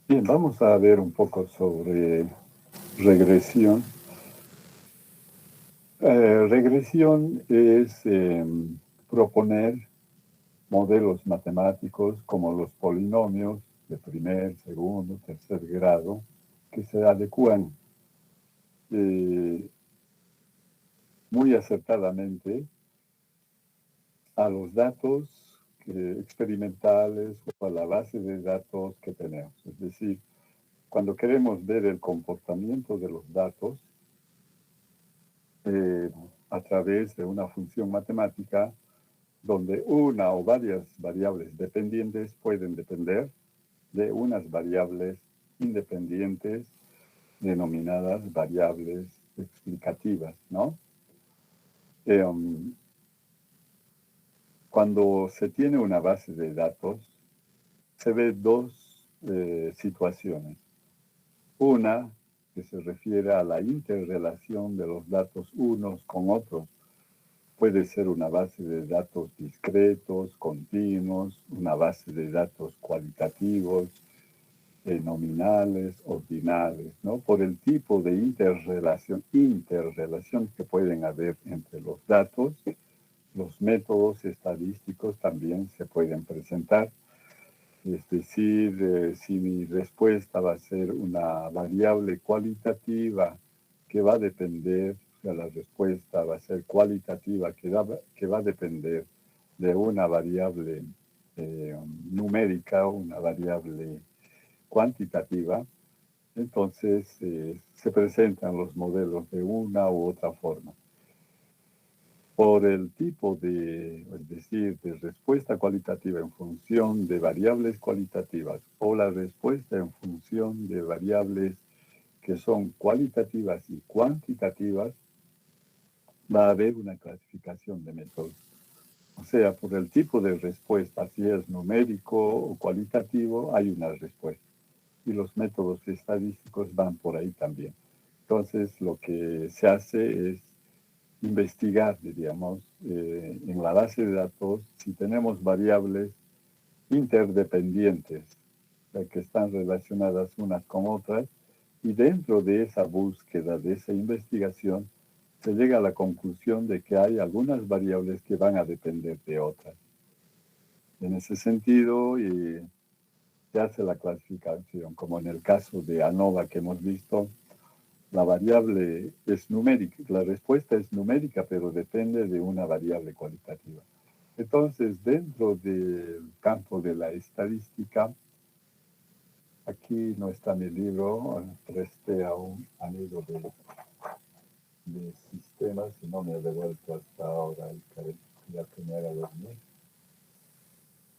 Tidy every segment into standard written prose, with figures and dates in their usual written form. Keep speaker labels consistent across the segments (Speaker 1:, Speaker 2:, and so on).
Speaker 1: Bien, vamos a ver un poco sobre regresión. Regresión es proponer modelos matemáticos como los polinomios de primer, segundo, tercer grado, que se adecúan eh, muy acertadamente a los datos experimentales o a la base de datos que tenemos. Es decir, cuando queremos ver el comportamiento de los datos eh, a través de una función matemática, donde una o varias variables dependientes pueden depender de unas variables independientes denominadas variables explicativas, ¿no? Um, Cuando se tiene una base de datos, se ve dos situaciones. Una que se refiere a la interrelación de los datos unos con otros. Puede ser una base de datos discretos, continuos, una base de datos cualitativos, nominales, ordinales, ¿no? Por el tipo de interrelación que pueden haber entre los datos, los métodos estadísticos también se pueden presentar. Es decir, si mi respuesta va a ser una variable cualitativa que va a depender, o sea, la respuesta va a ser cualitativa que va a depender de una variable numérica o una variable cuantitativa, entonces se presentan los modelos de una u otra forma. Por el tipo es decir, de respuesta cualitativa en función de variables cualitativas o la respuesta en función de variables que son cualitativas y cuantitativas, va a haber una clasificación de métodos. O sea, por el tipo de respuesta, si es numérico o cualitativo, hay una respuesta. Y los métodos estadísticos van por ahí también. Entonces, lo que se hace es investigar, diríamos, en la base de datos si tenemos variables interdependientes, o sea, que están relacionadas unas con otras, y dentro de esa búsqueda, de esa investigación, se llega a la conclusión de que hay algunas variables que van a depender de otras. En ese sentido, se hace la clasificación, como en el caso de ANOVA que hemos visto, la variable es numérica, la respuesta es numérica, pero depende de una variable cualitativa. Entonces, dentro del campo de la estadística, aquí no está mi libro, presté a un amigo de sistemas y no me ha devuelto hasta ahora el que ya que me haga dormir.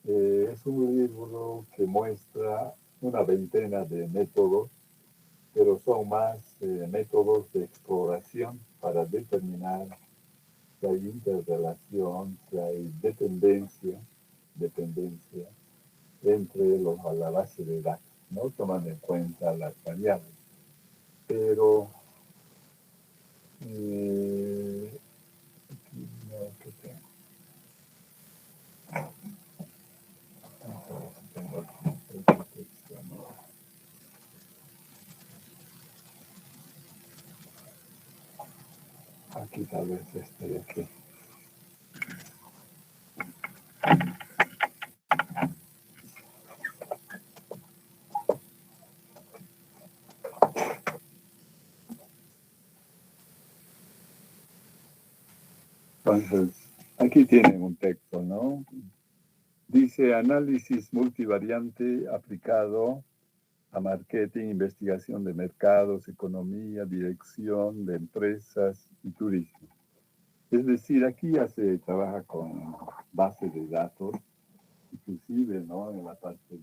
Speaker 1: Es un libro que muestra una veintena de métodos, pero son más métodos de exploración para determinar si hay interrelación, si hay dependencia entre la base de datos, no tomando en cuenta las variables. Pero, no, ¿qué tengo? Tengo texto, ¿no? Aquí tal vez este de aquí. Entonces, aquí tienen un texto, ¿no? Dice análisis multivariante aplicado a marketing, investigación de mercados, economía, dirección de empresas y turismo. Es decir, aquí ya se trabaja con bases de datos, inclusive, ¿no? En la parte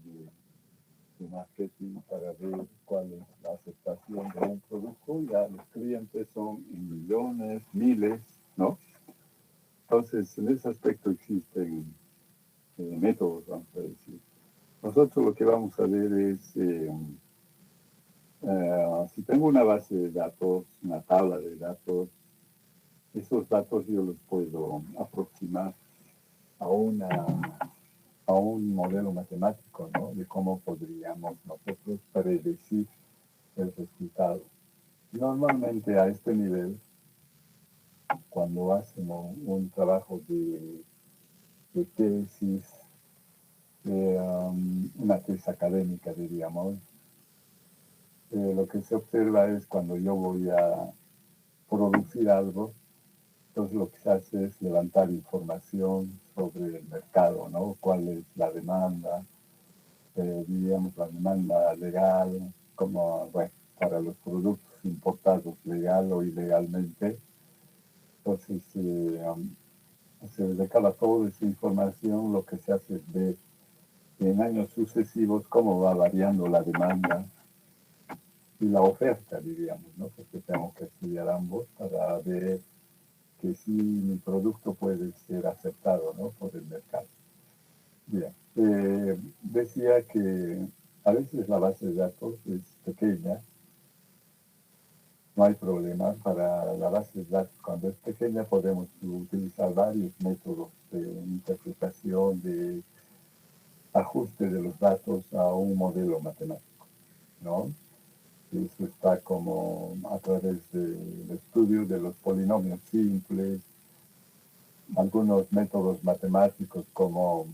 Speaker 1: de marketing para ver cuál es la aceptación de un producto. Ya los clientes son en millones, miles, ¿no? Entonces, en ese aspecto existen métodos, vamos a decir. Nosotros lo que vamos a ver es, si tengo una base de datos, una tabla de datos, esos datos yo los puedo aproximar a una a un modelo matemático, ¿no? De cómo podríamos nosotros predecir el resultado. Normalmente a este nivel, cuando hacemos un trabajo de tesis, una tesis académica, diríamos, lo que se observa es cuando yo voy a producir algo, entonces lo que se hace es levantar información sobre el mercado, ¿no? ¿Cuál es la demanda? Diríamos la demanda legal, como, bueno, para los productos importados legal o ilegalmente. Entonces, se recaba toda esa información, lo que se hace es ver en años sucesivos cómo va variando la demanda y la oferta, diríamos, ¿no? Porque tenemos que estudiar ambos para ver que sí mi producto puede ser aceptado, ¿no? Por el mercado. Bien, decía que a veces la base de datos es pequeña, no hay problema. Para la base de datos, cuando es pequeña, podemos utilizar varios métodos de interpretación, de ajuste de los datos a un modelo matemático, ¿no? Eso está como a través del estudio de los polinomios simples, algunos métodos matemáticos como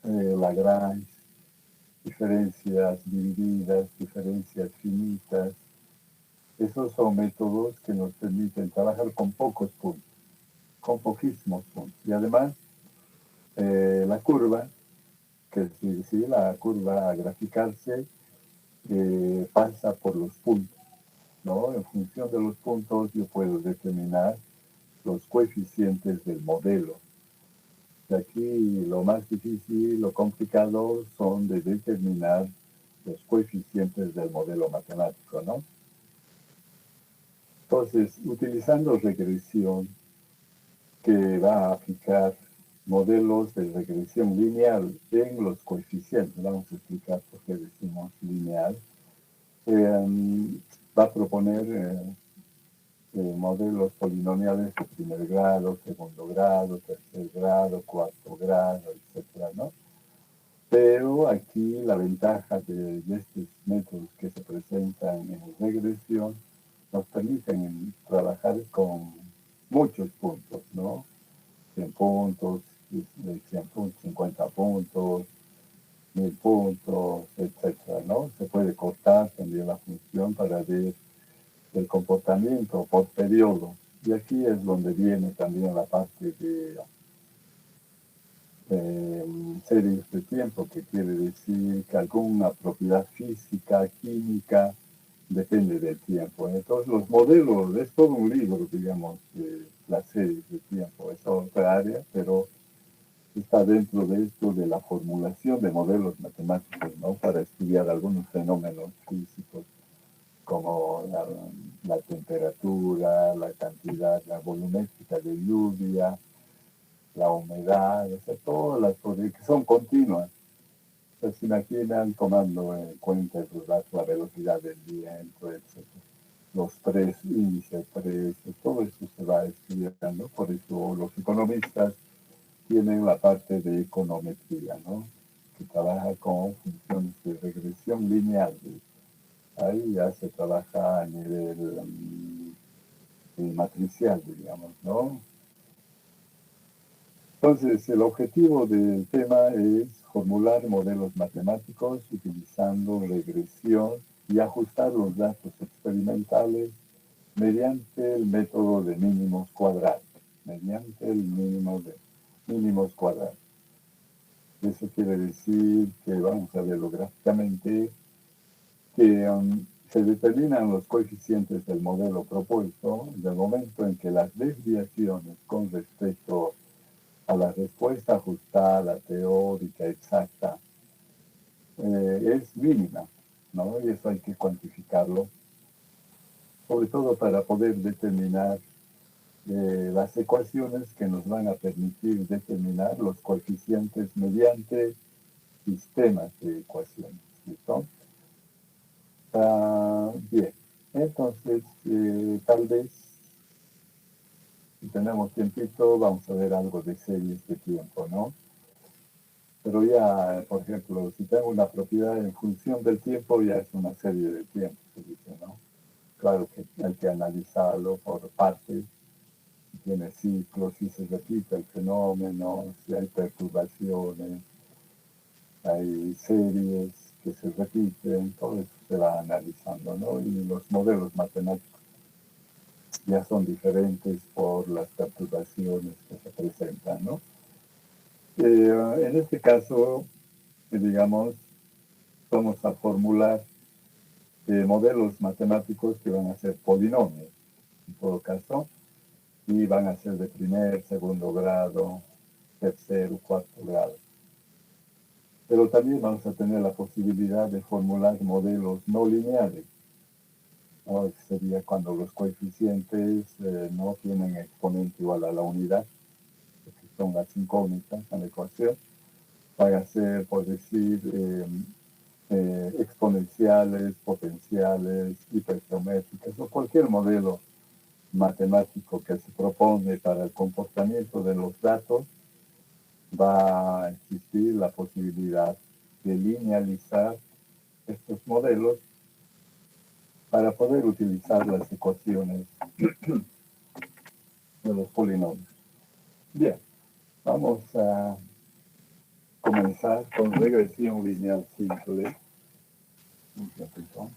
Speaker 1: Lagrange, diferencias divididas, diferencias finitas. Esos son métodos que nos permiten trabajar con pocos puntos, con poquísimos puntos. Y además, la curva, que si la curva a graficarse, pasa por los puntos, ¿no? En función de los puntos yo puedo determinar los coeficientes del modelo. Y aquí lo más difícil, lo complicado son de determinar los coeficientes del modelo matemático, ¿no? Entonces, utilizando regresión, que va a aplicar modelos de regresión lineal en los coeficientes, vamos a explicar por qué decimos lineal, va a proponer modelos polinomiales de primer grado, segundo grado, tercer grado, cuarto grado, etcétera, ¿no? Pero aquí la ventaja de estos métodos que se presentan en regresión nos permiten trabajar con muchos puntos, ¿no? 100 puntos, 100 puntos, 50 puntos, 1000 puntos, etcétera, ¿no? Se puede cortar también la función para ver el comportamiento por periodo. Y aquí es donde viene también la parte de series de tiempo, que quiere decir que alguna propiedad física, química, depende del tiempo. Entonces los modelos, es todo un libro, digamos, las series de tiempo, es otra área, pero está dentro de esto de la formulación de modelos matemáticos, ¿no? Para estudiar algunos fenómenos físicos como la temperatura, la cantidad, la volumétrica de lluvia, la humedad, o sea, todas las cosas que son continuas. Pues se imaginan tomando en cuenta esos datos, la velocidad del viento, etc. Los precios, índice de precios, todo eso se va estudiando. Por eso los economistas tienen la parte de econometría, ¿no? Que trabaja con funciones de regresión lineal. Ahí ya se trabaja a nivel matricial, digamos, ¿no? Entonces, el objetivo del tema es formular modelos matemáticos utilizando regresión y ajustar los datos experimentales mediante el método de mínimos cuadrados. Mediante el mínimos cuadrados. Eso quiere decir que, vamos a verlo gráficamente, que se determinan los coeficientes del modelo propuesto en el momento en que las desviaciones con respecto a la respuesta ajustada, teórica, exacta, es mínima, ¿no? Y eso hay que cuantificarlo, sobre todo para poder determinar las ecuaciones que nos van a permitir determinar los coeficientes mediante sistemas de ecuaciones, ¿listo? Bien, entonces tal vez si tenemos tiempito vamos a ver algo de series de tiempo, ¿no? Pero ya, por ejemplo, si tengo una propiedad en función del tiempo, ya es una serie de tiempos, se dice, ¿no? Claro que hay que analizarlo por partes, si tiene ciclos, si se repite el fenómeno, si hay perturbaciones, hay series que se repiten, todo eso se va analizando, ¿no? Y los modelos matemáticos ya son diferentes por las perturbaciones que se presentan, ¿no? En este caso, digamos, vamos a formular modelos matemáticos que van a ser polinomios, en todo caso, y van a ser de primer, segundo grado, tercero, cuarto grado. Pero también vamos a tener la posibilidad de formular modelos no lineales, ¿no? Sería cuando los coeficientes no tienen exponente igual a la unidad, que son las incógnitas en la ecuación. Van a ser, por decir, exponenciales, potenciales, hipergeométricas o cualquier modelo matemático que se propone para el comportamiento de los datos, va a existir la posibilidad de linealizar estos modelos para poder utilizar las ecuaciones de los polinomios. Bien, vamos a comenzar con regresión lineal simple. Un ratito.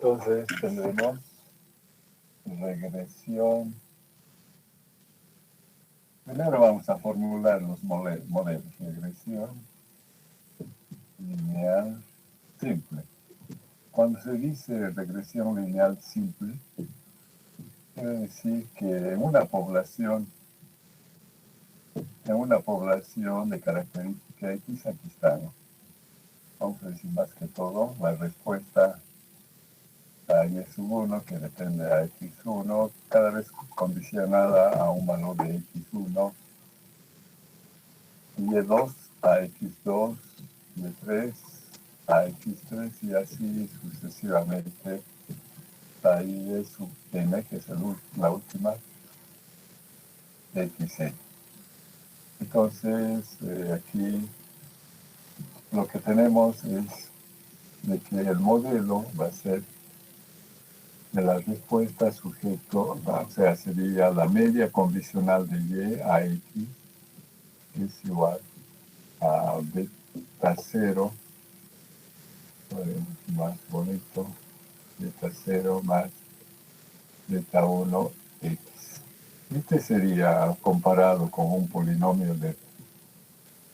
Speaker 1: Entonces tendremos regresión. Primero vamos a formular los modelos. Regresión lineal simple. Cuando se dice regresión lineal simple, quiere decir que en una población de característica X, aquí está, ¿no? Vamos a decir más que todo, la respuesta a Y1, que depende a X1, cada vez condicionada a un valor de X1, Y2 a X2, Y3 a X3 y así sucesivamente hasta Y sub n, que es la última, de Xn. Entonces, aquí lo que tenemos es de que el modelo va a ser de la respuesta sujeto, o sea, sería la media condicional de Y a X, que es igual a beta 0, más bonito, beta 0 más beta 1 X. Este sería comparado con un polinomio de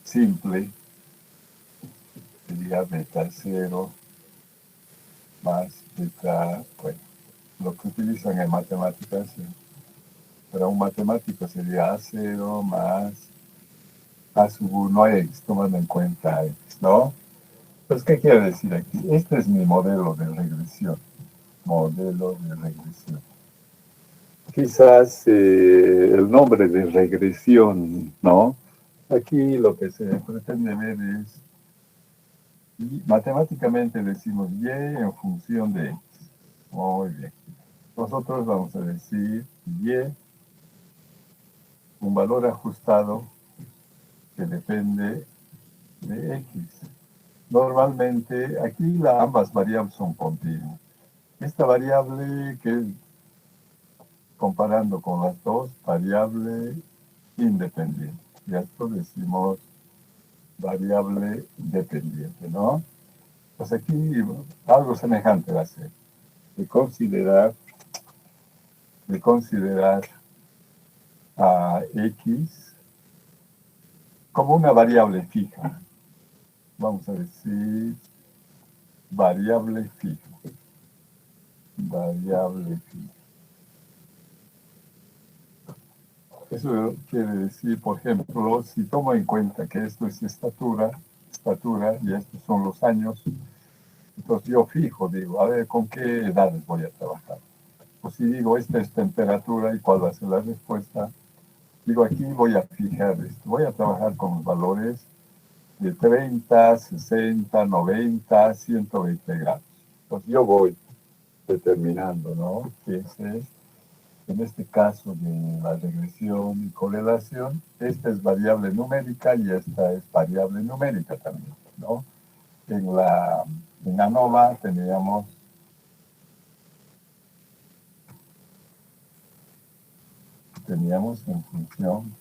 Speaker 1: simple, sería beta 0 más beta, bueno, lo que utilizan en matemáticas, para un matemático sería A0 más A sub 1 X, tomando en cuenta X, ¿no? Pues, ¿qué quiere decir aquí? Este es mi modelo de regresión. Modelo de regresión. Quizás el nombre de regresión, ¿no? Aquí lo que se pretende ver es, y matemáticamente decimos Y en función de X. Muy bien. Nosotros vamos a decir Y, un valor ajustado que depende de X. Normalmente, aquí ambas variables son continuas. Esta variable que, comparando con las dos, variable independiente. Y a esto decimos variable dependiente, ¿no? Pues aquí algo semejante va a ser de considerar a X como una variable fija. vamos a decir, variable fija. Variable fija. Eso quiere decir, por ejemplo, si tomo en cuenta que esto es estatura y estos son los años, entonces yo fijo, digo, a ver, ¿con qué edades voy a trabajar? Pues si digo, esta es temperatura, ¿y cuál va a ser la respuesta? Digo, aquí voy a fijar esto, voy a trabajar con los valores de 30, 60, 90, 120 grados. Entonces yo voy determinando, ¿no? Que ese es, en este caso de la regresión y correlación, esta es variable numérica y esta es variable numérica también, ¿no? En ANOVA teníamos en función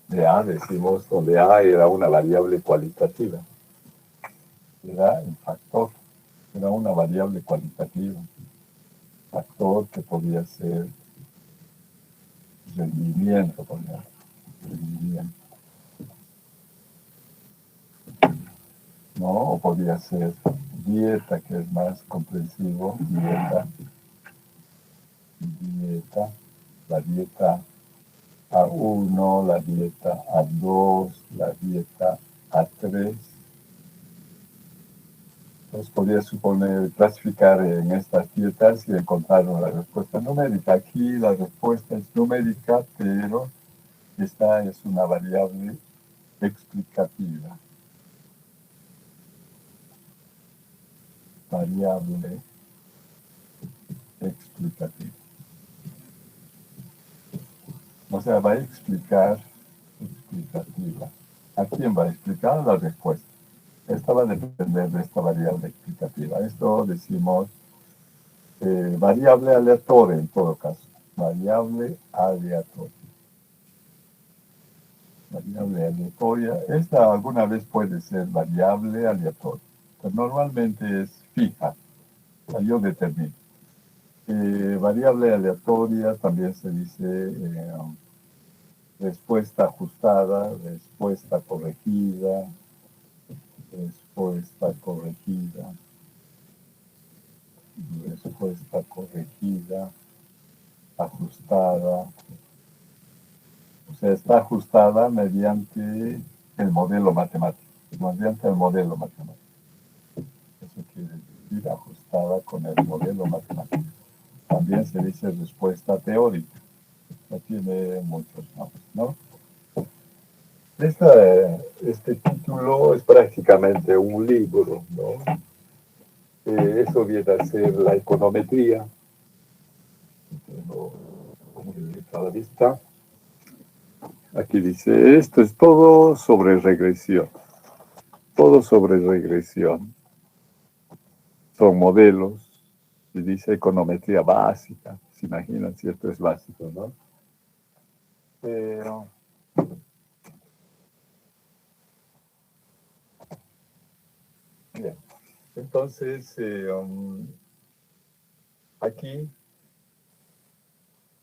Speaker 1: de A, decimos, donde A era una variable cualitativa, era el factor, era una variable cualitativa, factor que podía ser rendimiento, por ejemplo, rendimiento, ¿no? O podía ser dieta, que es más comprensivo, dieta, la dieta A1, la dieta A2, la dieta A3. Entonces podría suponer clasificar en estas dietas y encontrar la respuesta numérica. Aquí la respuesta es numérica, pero esta es una variable explicativa. Variable explicativa. O sea, va a explicar explicativa. ¿A quién va a explicar? La respuesta. Esta va a depender de esta variable explicativa. Esto decimos variable aleatoria en todo caso. Variable aleatoria. Variable aleatoria. Esta alguna vez puede ser variable aleatoria. Pero normalmente es fija. O sea, yo determino. Variable aleatoria también se dice respuesta ajustada, respuesta corregida, respuesta corregida, respuesta corregida, ajustada. O sea, está ajustada mediante el modelo matemático. Mediante el modelo matemático. Eso quiere decir ajustada con el modelo matemático. También se dice respuesta teórica. No tiene muchos nombres, ¿no? Este título es prácticamente un libro, ¿no? Eso viene a ser la econometría. A la vista. Aquí dice, esto es todo sobre regresión. Todo sobre regresión. Son modelos. Y dice econometría básica. ¿Se imaginan si esto es básico, no? Pero bien. Entonces, aquí,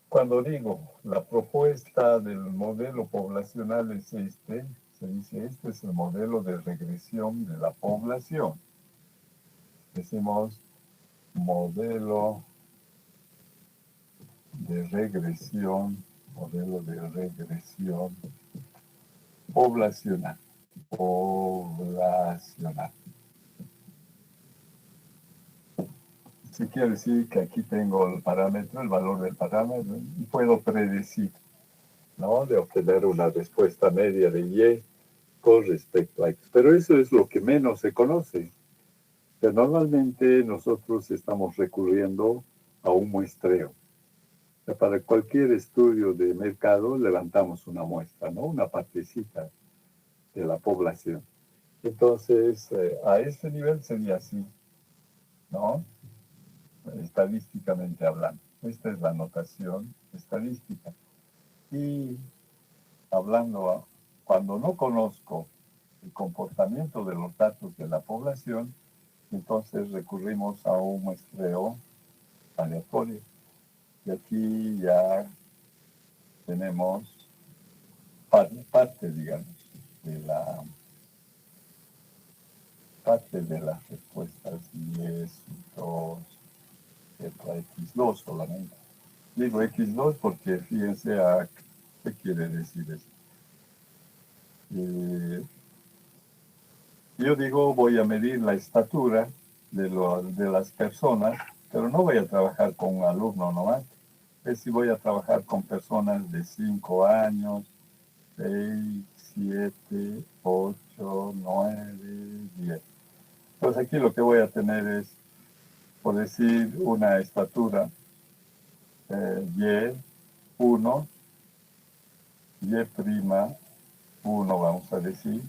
Speaker 1: cuando digo la propuesta del modelo poblacional es este, se dice, este es el modelo de regresión de la población. Decimos modelo de regresión poblacional. Sí quiere decir que aquí tengo el parámetro, el valor del parámetro, y puedo predecir, ¿no? De obtener una respuesta media de Y con respecto a X. Pero eso es lo que menos se conoce. Pero normalmente nosotros estamos recurriendo a un muestreo. O sea, para cualquier estudio de mercado levantamos una muestra, ¿no? Una partecita de la población. Entonces, a este nivel sería así, ¿no? Estadísticamente hablando. Esta es la notación estadística. Y hablando, cuando no conozco el comportamiento de los datos de la población, entonces recurrimos a un muestreo aleatorio. Y aquí ya tenemos parte, digamos, parte de las respuestas y es 2 para x2 solamente. Digo x2 porque fíjense a qué quiere decir esto. Yo digo, voy a medir la estatura de las personas, pero no voy a trabajar con un alumno nomás. Es si voy a trabajar con personas de 5 años, 6, 7, 8, 9, 10. Entonces aquí lo que voy a tener es, por decir, una estatura Y1, Y'1, vamos a decir,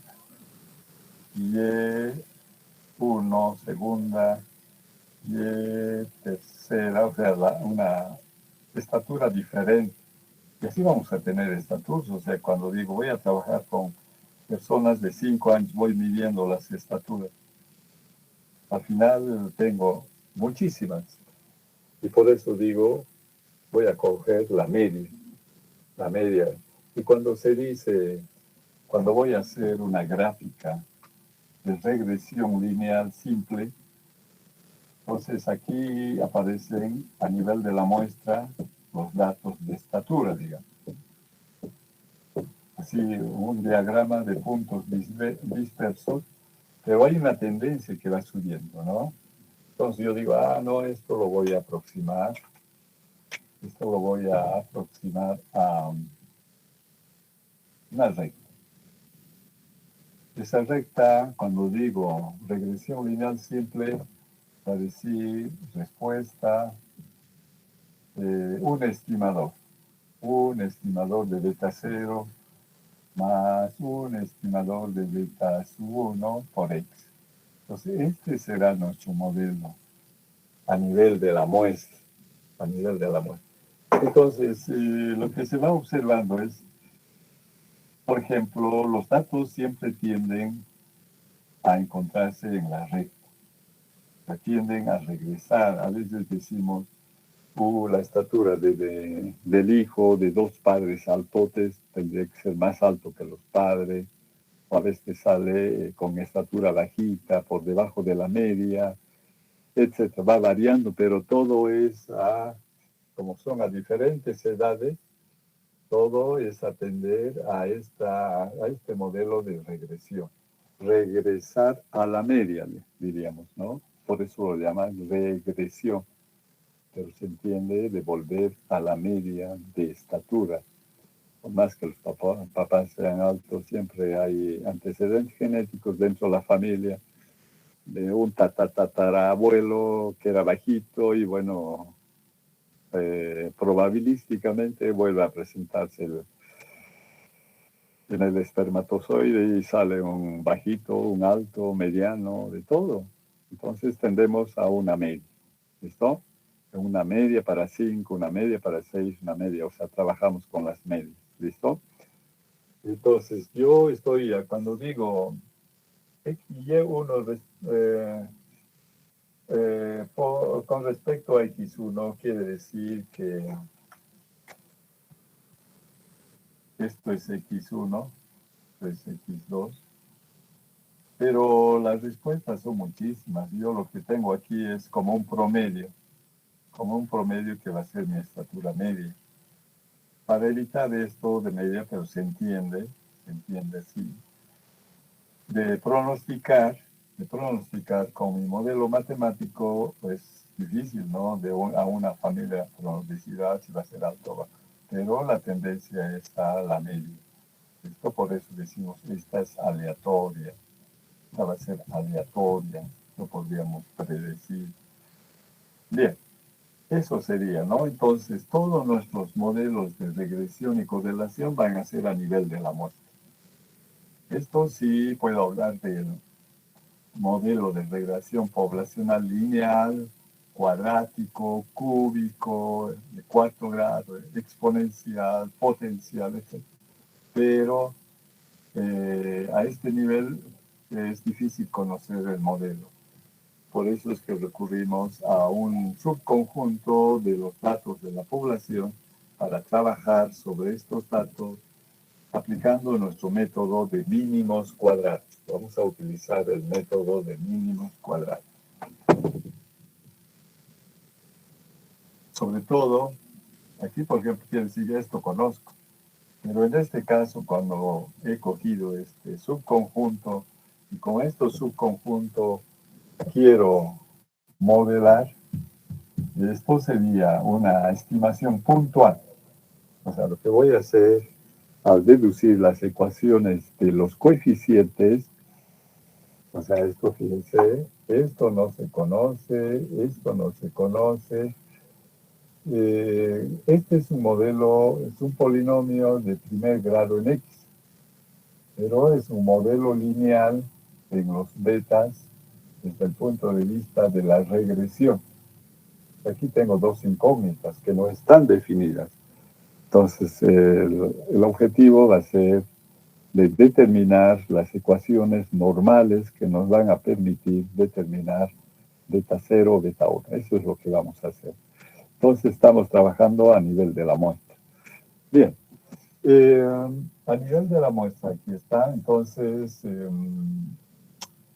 Speaker 1: Y1 segunda, Y tercera, o sea, una estatura diferente. Y así vamos a tener estaturas, o sea, cuando digo voy a trabajar con personas de 5 años, voy midiendo las estaturas. Al final tengo muchísimas. Y por eso digo, voy a coger la media. La media. Y cuando se dice, cuando voy a hacer una gráfica de regresión lineal simple, entonces aquí aparecen a nivel de la muestra los datos de estatura, digamos. Así, un diagrama de puntos dispersos, pero hay una tendencia que va subiendo, ¿no? Entonces yo digo, no, esto lo voy a aproximar. Esto lo voy a aproximar a una recta. Esa recta, cuando digo regresión lineal simple, va a decir respuesta, un estimador de beta 0 más un estimador de beta sub 1 por x. Entonces, este será nuestro modelo a nivel de la muestra. A nivel de la muestra. Entonces, lo que se va observando es, por ejemplo, los datos siempre tienden a encontrarse en la recta, tienden a regresar. A veces decimos, la estatura del hijo de 2 padres altotes tendría que ser más alto que los padres, o a veces sale con estatura bajita, por debajo de la media, etcétera. Va variando, pero todo es como son a diferentes edades, todo es atender a este modelo de regresión. Regresar a la media, diríamos, ¿no? Por eso lo llaman regresión, pero se entiende de volver a la media de estatura. Por más que los papás sean altos, siempre hay antecedentes genéticos dentro de la familia, de un tatarabuelo que era bajito y bueno, probabilísticamente vuelve a presentarse en el espermatozoide y sale un bajito, un alto, mediano, de todo. Entonces tendemos a una media, ¿listo? Una media para 5, una media para 6, una media, o sea, trabajamos con las medias, ¿listo? Entonces, yo estoy, cuando digo Y1 con respecto a X1, quiere decir que esto es X1, esto es X2, pero las respuestas son muchísimas. Yo lo que tengo aquí es como un promedio que va a ser mi estatura media. Para evitar esto de media, pero se entiende así, de pronosticar con mi modelo matemático, pues difícil, ¿no? A una familia pronosticar si va a ser alto o bajo. Pero la tendencia es a la media. Esto por eso decimos, esta es aleatoria. Esta va a ser aleatoria. No podríamos predecir. Bien, eso sería, ¿no? Entonces, todos nuestros modelos de regresión y correlación van a ser a nivel de la muestra. Esto sí puedo hablar del modelo de regresión poblacional lineal, cuadrático, cúbico, de 4 grado, exponencial, potencial, etc. Pero a este nivel es difícil conocer el modelo. Por eso es que recurrimos a un subconjunto de los datos de la población para trabajar sobre estos datos aplicando nuestro método de mínimos cuadrados. Vamos a utilizar el método de mínimos cuadrados. Sobre todo, aquí por ejemplo quiere decir esto conozco, pero en este caso cuando he cogido este subconjunto y con este subconjunto quiero modelar, esto sería una estimación puntual. O sea, lo que voy a hacer al deducir las ecuaciones de los coeficientes, o sea, esto fíjense, esto no se conoce, esto no se conoce. Este es un modelo, es un polinomio de primer grado en X, pero es un modelo lineal en los betas desde el punto de vista de la regresión. Aquí tengo dos incógnitas que no están definidas. Entonces, el objetivo va a ser de determinar las ecuaciones normales que nos van a permitir determinar beta 0 o beta 1. Eso es lo que vamos a hacer. Entonces, estamos trabajando a nivel de la muestra. Bien. A nivel de la muestra, aquí está. Entonces,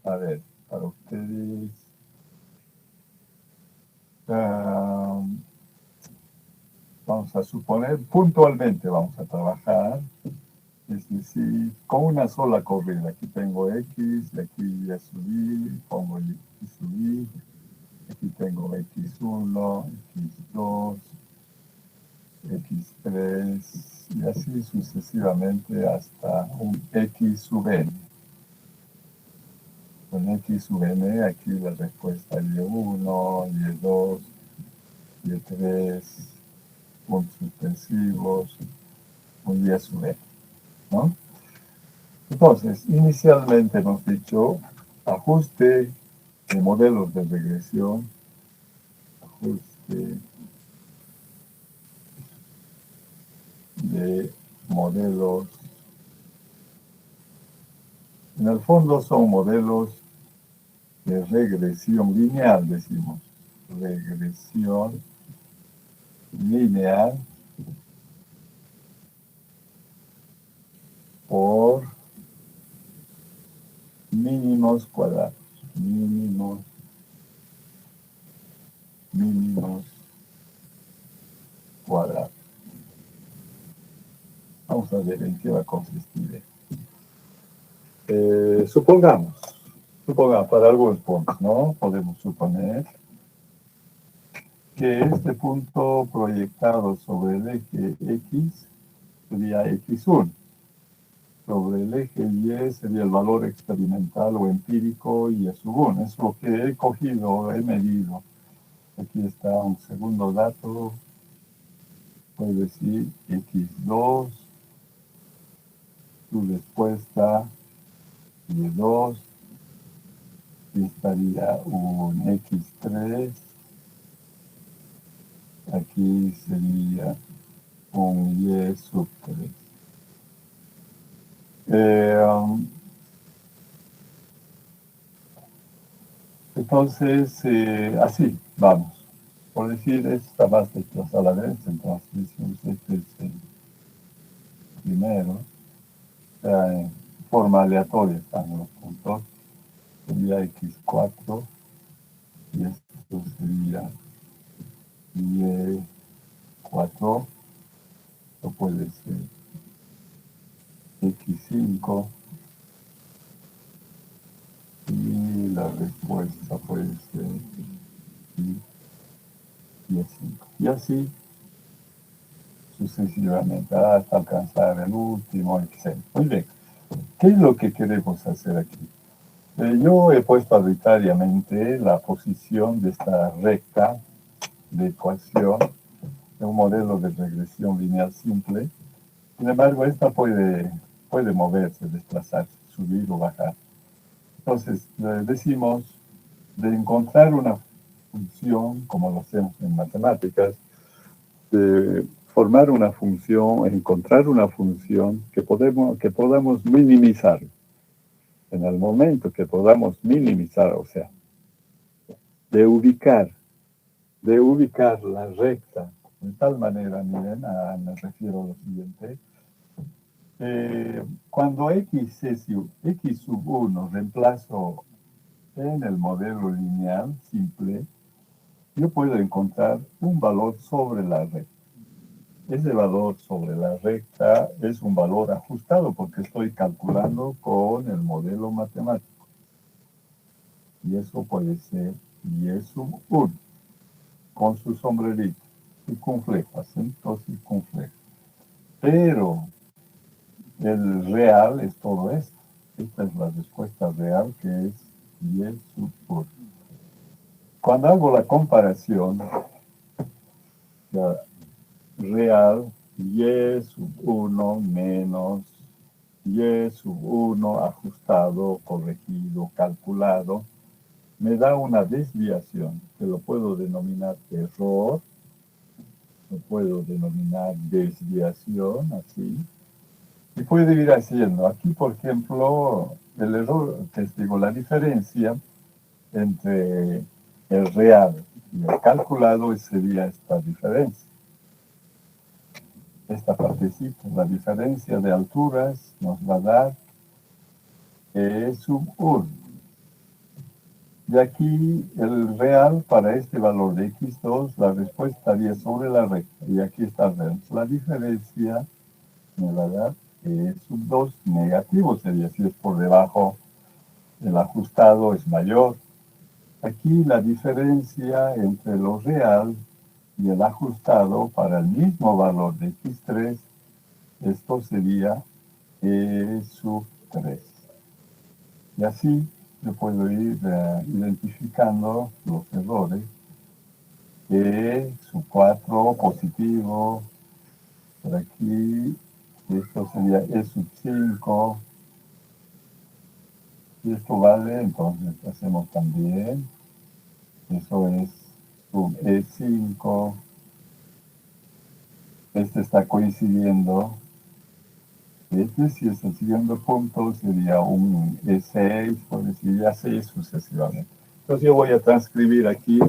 Speaker 1: a ver, para ustedes... vamos a suponer, puntualmente vamos a trabajar, es decir, con una sola corrida. Aquí tengo X, y aquí ya subí, pongo Y subí, aquí tengo X1, X2, X3, y así sucesivamente hasta un X sub n. Con X sub n, aquí la respuesta Y1, Y2, Y3, puntos suspensivos, un Y sub n, ¿no? Entonces, inicialmente hemos dicho ajuste de modelos de regresión, ajuste de modelos. En el fondo son modelos de regresión lineal, decimos. Regresión lineal por mínimos cuadrados. Mínimos cuadrados. Vamos a ver en qué va a consistir. Supongamos, para algunos puntos, ¿no? Podemos suponer que este punto proyectado sobre el eje X sería X1. Sobre el eje Y sería el valor experimental o empírico Y sub 1. Es lo que he cogido, he medido. Aquí está un segundo dato. Puede decir X2, su respuesta Y2, y estaría un X3, aquí sería un Y sub 3. Entonces, así, vamos. Por decir, esta más desplazada a la derecha, entonces decimos este es el primero. En forma aleatoria están los puntos. Sería X4 y esto sería Y4. Esto puede ser X5 y la respuesta puede ser Y5. Y así sucesivamente hasta alcanzar el último excelente. Muy bien, ¿qué es lo que queremos hacer aquí? Yo he puesto arbitrariamente la posición de esta recta de ecuación de un modelo de regresión lineal simple. Sin embargo, esta puede moverse, desplazarse, subir o bajar. Entonces, decimos de encontrar una función, como lo hacemos en matemáticas, de formar una función, encontrar una función que podamos minimizar. En el momento que podamos minimizar, o sea, de ubicar la recta de tal manera, miren, me refiero a lo siguiente, Cuando x sub 1 reemplazo en el modelo lineal simple, yo puedo encontrar un valor sobre la recta. Ese valor sobre la recta es un valor ajustado porque estoy calculando con el modelo matemático. Y eso puede ser y sub 1 con su sombrerito, circunflejo, acento circunflejo. Pero el real es todo esto. Esta es la respuesta real, que es y sub 1. Cuando hago la comparación, la real, y sub 1 menos y sub 1 ajustado, corregido, calculado, me da una desviación, que lo puedo denominar error, lo puedo denominar desviación, así, y puedo ir haciendo. Aquí, por ejemplo, el error, digo, la diferencia entre el real y el calculado sería esta diferencia. Esta partecita, la diferencia de alturas nos va a dar E sub 1. Y aquí el real para este valor de x2, la respuesta estaría sobre la recta. Y aquí está la diferencia, me va a dar E sub 2 negativo, sería si es por debajo, el ajustado es mayor. Aquí la diferencia entre lo real y el ajustado para el mismo valor de x3, esto sería E sub 3. Y así yo puedo ir identificando los errores. E sub 4 positivo, por aquí, esto sería E sub 5, y esto vale, entonces hacemos también, eso es sub E5, este está coincidiendo, este si es el siguiente punto sería un E6, por decir, y así sucesivamente. Entonces yo voy a transcribir aquí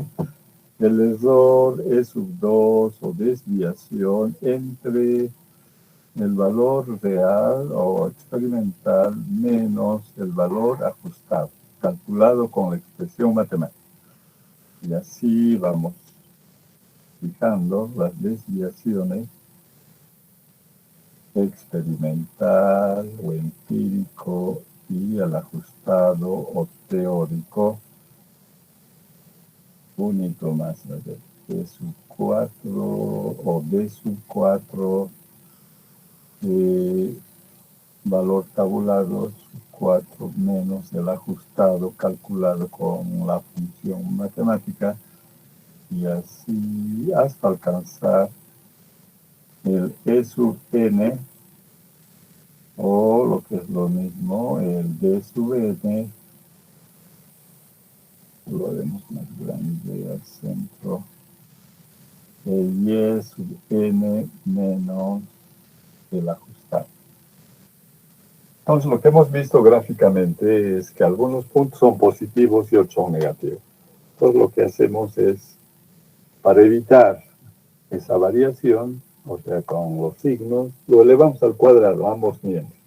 Speaker 1: el error E sub 2 o desviación entre el valor real o experimental menos el valor ajustado, calculado con la expresión matemática. Y así vamos fijando las desviaciones experimental o empírico y el ajustado o teórico. Único más, D sub 4 o D sub 4, valor tabulado, sub 4 menos el ajustado calculado con la función matemática, y así hasta alcanzar el E sub n, o lo que es lo mismo, el D sub n, lo haremos más grande al centro, el Y sub n menos el ajustado. Entonces, lo que hemos visto gráficamente es que algunos puntos son positivos y otros son negativos. Entonces, lo que hacemos es, para evitar esa variación, o sea, con los signos, lo elevamos al cuadrado, ambos miembros.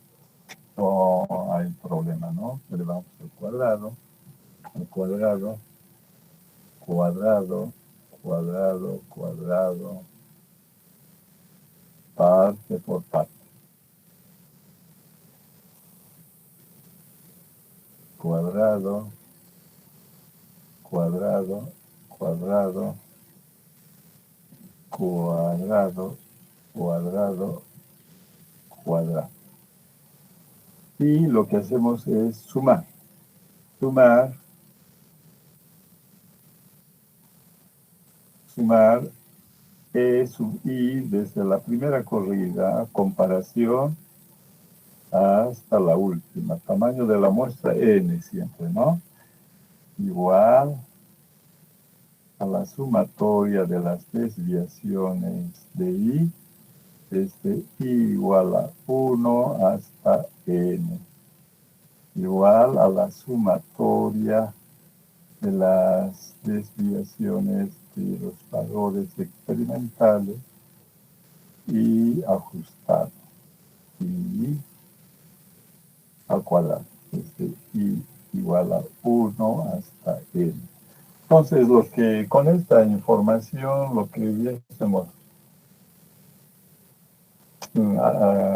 Speaker 1: No hay problema, ¿no? Elevamos al cuadrado, cuadrado, cuadrado, parte por parte. Cuadrado, cuadrado, cuadrado, cuadrado, cuadrado, cuadrado. Y lo que hacemos es sumar. Sumar E sub I desde la primera corrida, comparación hasta la última. Tamaño de la muestra N siempre, ¿no? Igual a la sumatoria de las desviaciones de I, desde I igual a 1 hasta N. Igual a la sumatoria de las desviaciones de los valores experimentales y ajustados. I al cuadrado. I igual a 1 hasta N. Entonces, lo que con esta información, lo que hubiésemos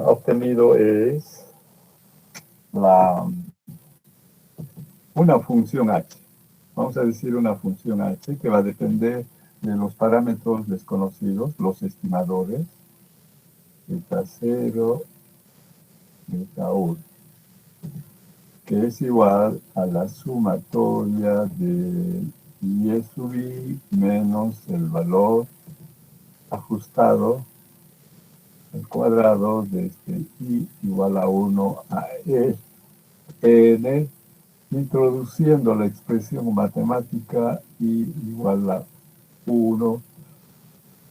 Speaker 1: obtenido es una función h. Vamos a decir una función h que va a depender de los parámetros desconocidos, los estimadores, beta 0, beta 1, que es igual a la sumatoria de y sub i menos el valor ajustado al cuadrado de i igual a 1 a n, introduciendo la expresión matemática i igual a 1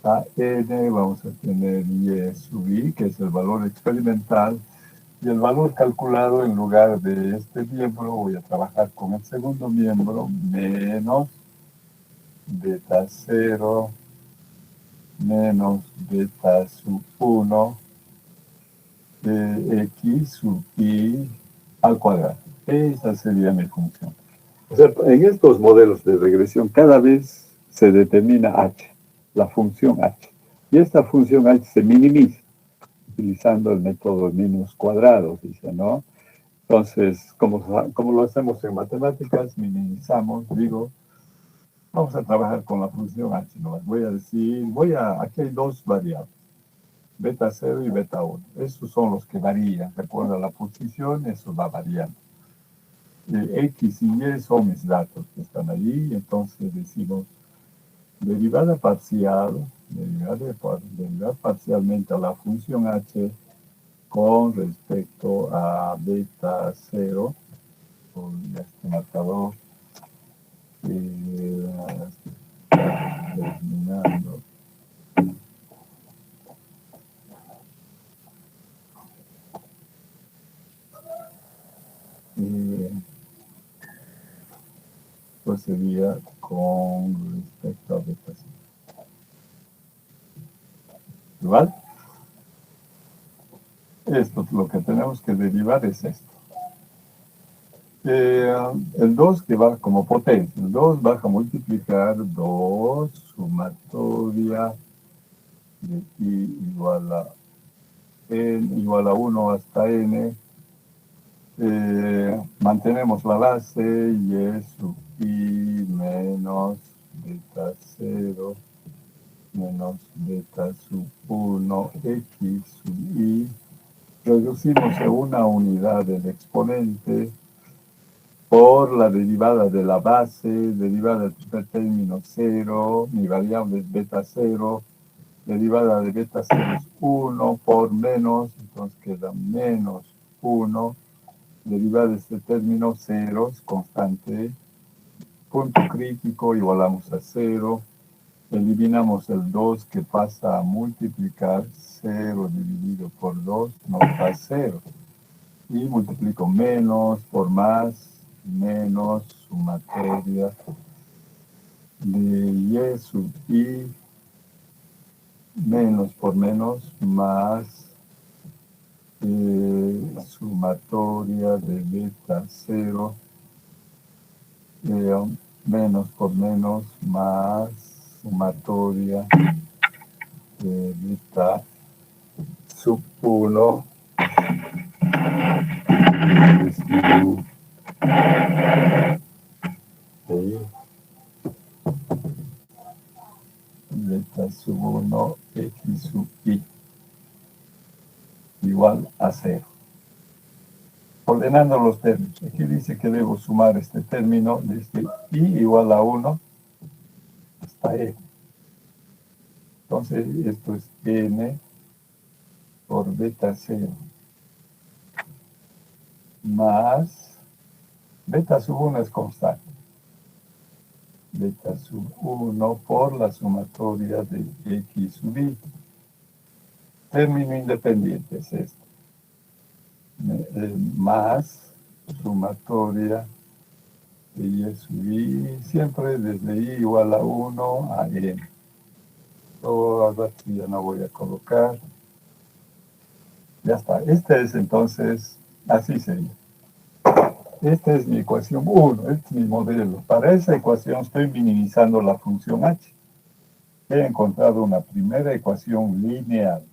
Speaker 1: a n, vamos a tener y sub i, que es el valor experimental, y el valor calculado en lugar de este miembro, voy a trabajar con el segundo miembro, menos beta 0 menos beta sub 1 de x sub i al cuadrado. Esa sería mi función. O sea, en estos modelos de regresión cada vez se determina h, la función h. Y esta función h se minimiza utilizando el método de menos cuadrados, dice, ¿no? Entonces, como lo hacemos en matemáticas, minimizamos, digo, vamos a trabajar con la función h. ¿No? Voy a decir, aquí hay dos variables, beta 0 y beta 1. Esos son los que varían. Recuerda la posición, eso va variando. X y Y son mis datos que están allí, entonces decimos derivada parcial, derivar parcialmente a la función h con respecto a beta 0, con este marcador, terminando. Pues sería con respecto a beta 0. ¿Igual? Esto, lo que tenemos que derivar es esto. El 2 que va como potencia. El 2 va a multiplicar 2 sumatoria de i igual a n igual a 1 hasta n. Mantenemos la base y es sub i menos beta 0 menos beta sub 1 x sub i. Reducimos a una unidad del exponente por la derivada de la base, derivada del primer término 0, mi variable es beta 0, derivada de beta 0 es 1 por menos, entonces queda menos 1, derivada de este término 0, es constante, punto crítico, igualamos a 0, eliminamos el 2 que pasa a multiplicar 0 dividido por 2, nos da 0. Y multiplico menos por más, menos sumatoria de y sub i, menos por menos, más sumatoria de beta 0, menos por menos, más sumatoria de beta sub 1, beta sub 1 x sub i igual a 0. Ordenando los términos. Aquí dice que debo sumar este término desde i igual a 1 hasta e. Entonces, esto es n por beta 0 más beta sub 1 es constante. Beta sub 1 por la sumatoria de x sub i. Término independiente es esto. Más sumatoria de y sub i, siempre desde i igual a 1 a n. Ahora sí ya no voy a colocar. Ya está. Este es entonces, así sería. Esta es mi ecuación 1, este es mi modelo. Para esa ecuación estoy minimizando la función h. He encontrado una primera ecuación lineal.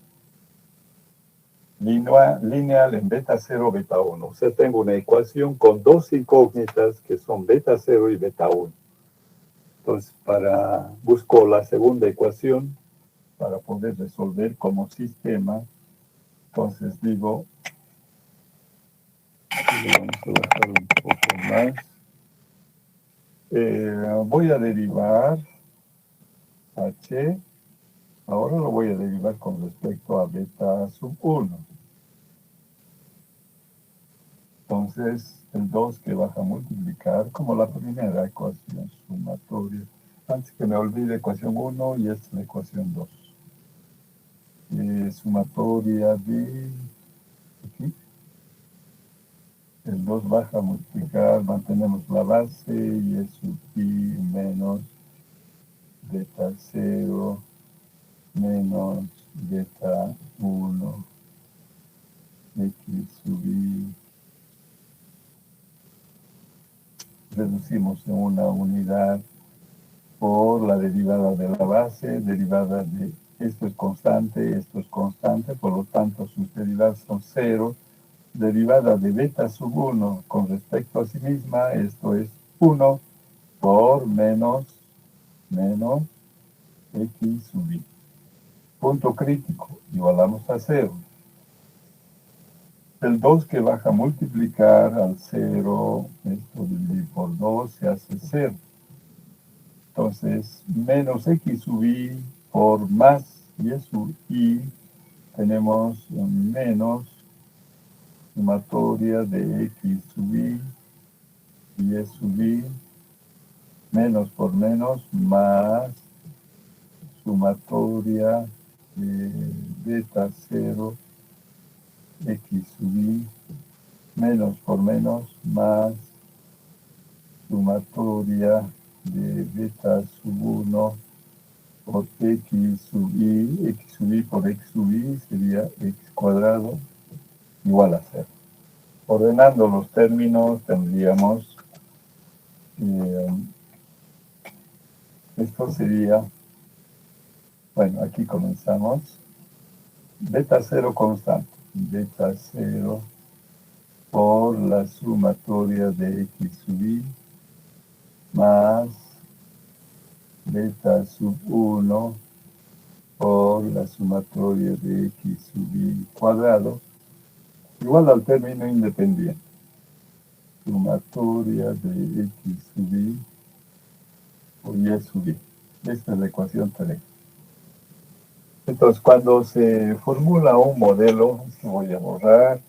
Speaker 1: Lineal en beta 0, beta 1. O sea, tengo una ecuación con dos incógnitas que son beta 0 y beta 1. Entonces, busco la segunda ecuación para poder resolver como sistema. Entonces digo, vamos a bajar un poco más. Voy a derivar h. Ahora lo voy a derivar con respecto a beta sub 1. Entonces, el 2 que baja a multiplicar como la primera ecuación sumatoria. Antes que me olvide, ecuación 1 y esta es la ecuación 2. Sumatoria de aquí. El 2 baja a multiplicar, mantenemos la base y es sub i menos beta 0 menos beta 1 x sub i. Reducimos en una unidad por la derivada de la base, derivada de esto es constante, por lo tanto sus derivadas son 0. Derivada de beta sub 1 con respecto a sí misma, esto es 1 por menos x sub i. Punto crítico, igualamos a 0. El 2 que baja a multiplicar al 0, esto dividido por 2 se hace 0. Entonces, menos x sub i por más y sub i, tenemos menos sumatoria de x sub i y sub i, menos por menos, más sumatoria de beta 0 x sub i, menos por menos, más sumatoria de beta sub 1 por x sub i por x sub i sería x cuadrado igual a 0. Ordenando los términos tendríamos, esto sería, bueno, aquí comenzamos, beta 0 constante, beta 0 por la sumatoria de x sub i más beta sub 1 por la sumatoria de x sub i cuadrado igual al término independiente. Sumatoria de x sub i por y sub i. Esta es la ecuación 3. Entonces, cuando se formula un modelo, voy a borrar.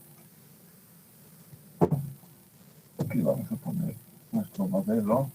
Speaker 1: Aquí vamos a poner nuestro modelo.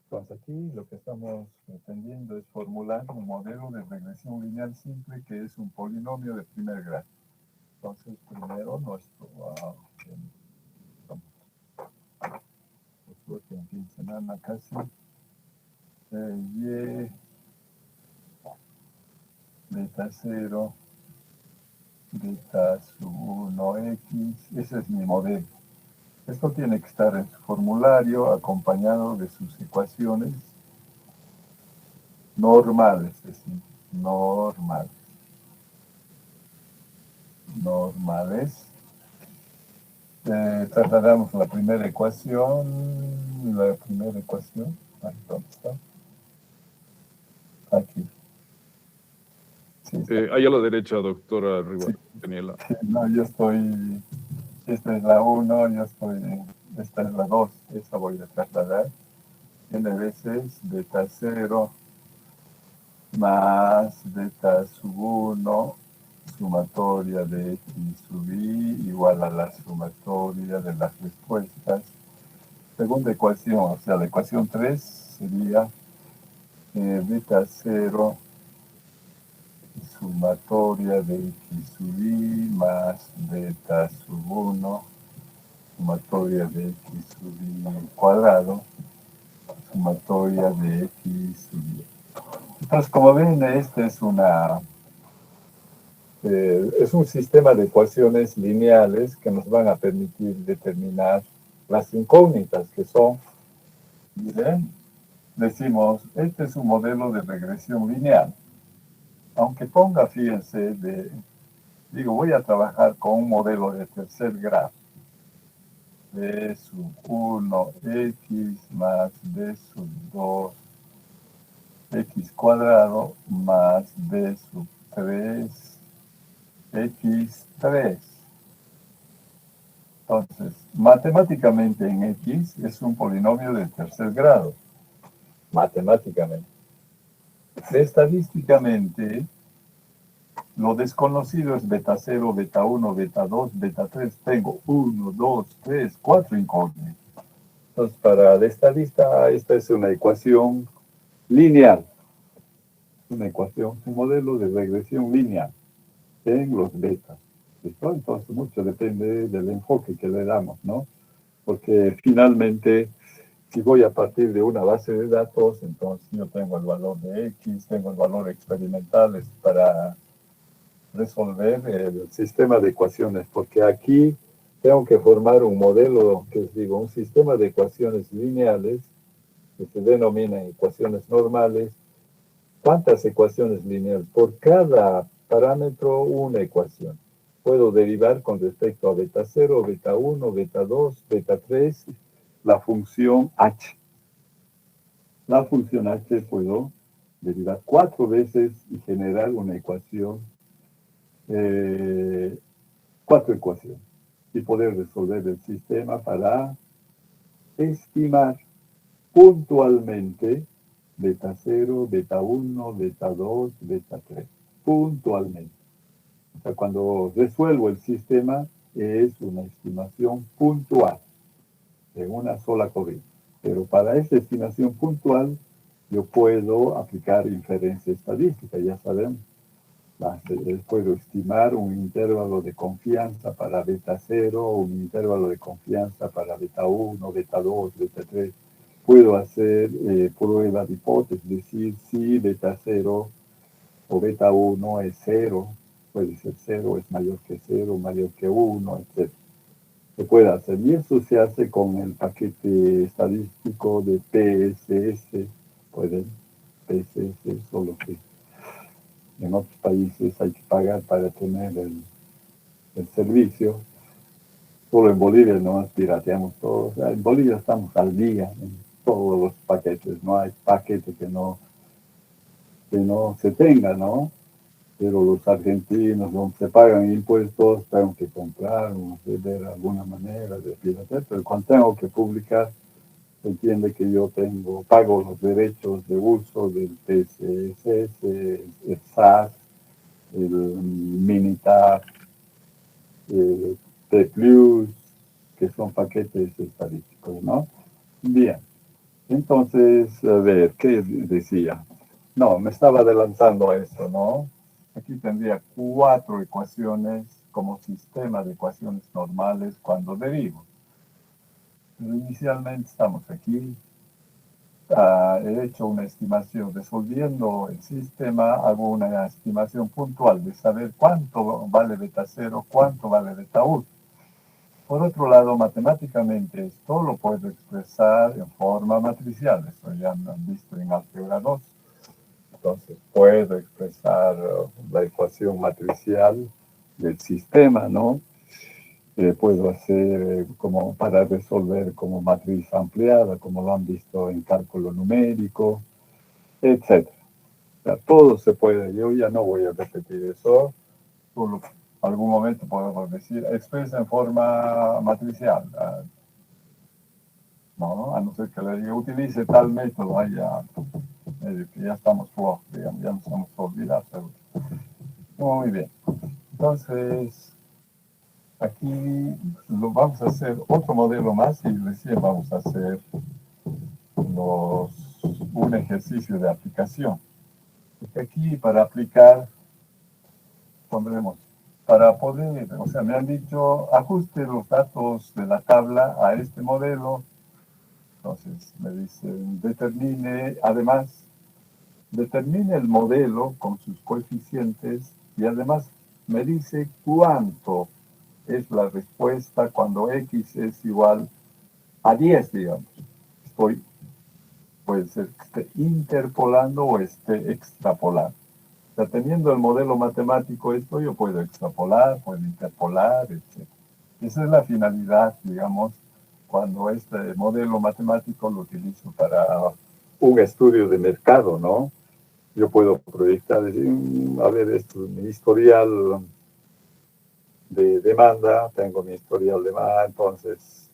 Speaker 1: Entonces aquí lo que estamos pretendiendo es formular un modelo de regresión lineal simple que es un polinomio de primer grado. Entonces primero nuestro que en fin semana casi y beta 0 beta sub 1x, ese es mi modelo. Esto tiene que estar en su formulario acompañado de sus ecuaciones normales, es decir, normales. Trasladamos la primera ecuación, ¿dónde está? Aquí. Sí,
Speaker 2: ahí a la derecha, doctora Rivas,
Speaker 1: sí,
Speaker 2: Daniela.
Speaker 1: sí, no, yo estoy, esta es la 1, esta es la 2, esa voy a trasladar. N veces beta 0 más beta sub 1 sumatoria de x sub i igual a la sumatoria de las respuestas segunda ecuación, o sea, la ecuación 3 sería beta 0 sumatoria de x sub i más beta sub 1 sumatoria de x sub i cuadrado sumatoria de x sub y. Entonces, como ven, este es un sistema de ecuaciones lineales que nos van a permitir determinar las incógnitas que son, miren, decimos, este es un modelo de regresión lineal. Aunque ponga, fíjense, digo, voy a trabajar con un modelo de tercer grado. B sub 1 x más b sub 2 x cuadrado más b sub 3 x3. Entonces, matemáticamente en x es un polinomio de tercer grado. Matemáticamente. Estadísticamente, lo desconocido es beta 0, beta 1, beta 2, beta 3. Tengo 1, 2, 3, 4 incógnitas. Entonces, para el estadista, esta es una ecuación lineal. Una ecuación, un modelo de regresión lineal en los betas. ¿Listo? Entonces, mucho depende del enfoque que le damos, ¿no? Porque finalmente, si voy a partir de una base de datos, entonces yo tengo el valor de X, tengo el valor experimental para resolver el sistema de ecuaciones, porque aquí tengo que formar un modelo, que os digo, un sistema de ecuaciones lineales, que se denominan ecuaciones normales. ¿Cuántas ecuaciones lineales? Por cada parámetro, una ecuación. Puedo derivar con respecto a beta 0, beta 1, beta 2, beta 3, la función h. La función h puedo derivar 4 veces y generar una ecuación, 4 ecuaciones, y poder resolver el sistema para estimar puntualmente beta 0, beta 1, beta 2, beta 3. Puntualmente. O sea, cuando resuelvo el sistema, es una estimación puntual de una sola corriente. Pero para esa estimación puntual, yo puedo aplicar inferencia estadística, ya sabemos. Puedo estimar un intervalo de confianza para beta 0, un intervalo de confianza para beta 1, beta 2, beta 3. Puedo hacer prueba de hipótesis, decir si beta 0 o beta 1 es 0, puede ser 0, es mayor que 0, mayor que 1, etc. Se puede hacer, y eso se hace con el paquete estadístico de PSS, PSS, solo que en otros países hay que pagar para tener el servicio. Solo en Bolivia no pirateamos todo. O sea, en Bolivia estamos al día en todos los paquetes. No hay paquete que no se tenga, ¿no? Pero los argentinos, donde se pagan impuestos, tengo que comprar o ver alguna manera de piratear. Pero cuando tengo que publicar, se entiende que yo pago los derechos de uso del PSS, el SAS, el Minitab, T+, que son paquetes estadísticos, ¿no? Bien, entonces, a ver, ¿qué decía? No, me estaba adelantando a esto, ¿no? Aquí tendría 4 ecuaciones como sistema de ecuaciones normales cuando derivo. Pero inicialmente estamos aquí. He hecho una estimación, resolviendo el sistema, hago una estimación puntual de saber cuánto vale beta 0, cuánto vale beta 1. Por otro lado, matemáticamente esto lo puedo expresar en forma matricial. Eso ya lo han visto en álgebra 2. Entonces puedo expresar la ecuación matricial del sistema, ¿no? Puedo hacer como para resolver como matriz ampliada, como lo han visto en cálculo numérico, etc. O sea, todo se puede. Yo ya no voy a repetir eso. Solo algún momento podemos decir, expresa en forma matricial. No, a no ser que le diga, utilice tal método, ya estamos flojos, digamos, ya nos hemos olvidado. Muy bien. Entonces, aquí lo vamos a hacer otro modelo más y recién vamos a hacer un ejercicio de aplicación. Porque aquí para aplicar pondremos, para poder, o sea, me han dicho, ajuste los datos de la tabla a este modelo. Entonces me dicen, determine el modelo con sus coeficientes y además me dice cuánto es la respuesta cuando X es igual a 10, digamos. Puede ser que esté interpolando o esté extrapolando. O sea, teniendo el modelo matemático esto, yo puedo extrapolar, puedo interpolar, etc. Esa es la finalidad, digamos, cuando este modelo matemático lo utilizo para un estudio de mercado, ¿no? Yo puedo proyectar, decir, a ver, esto es mi historial de demanda, tengo mi historial de demanda, entonces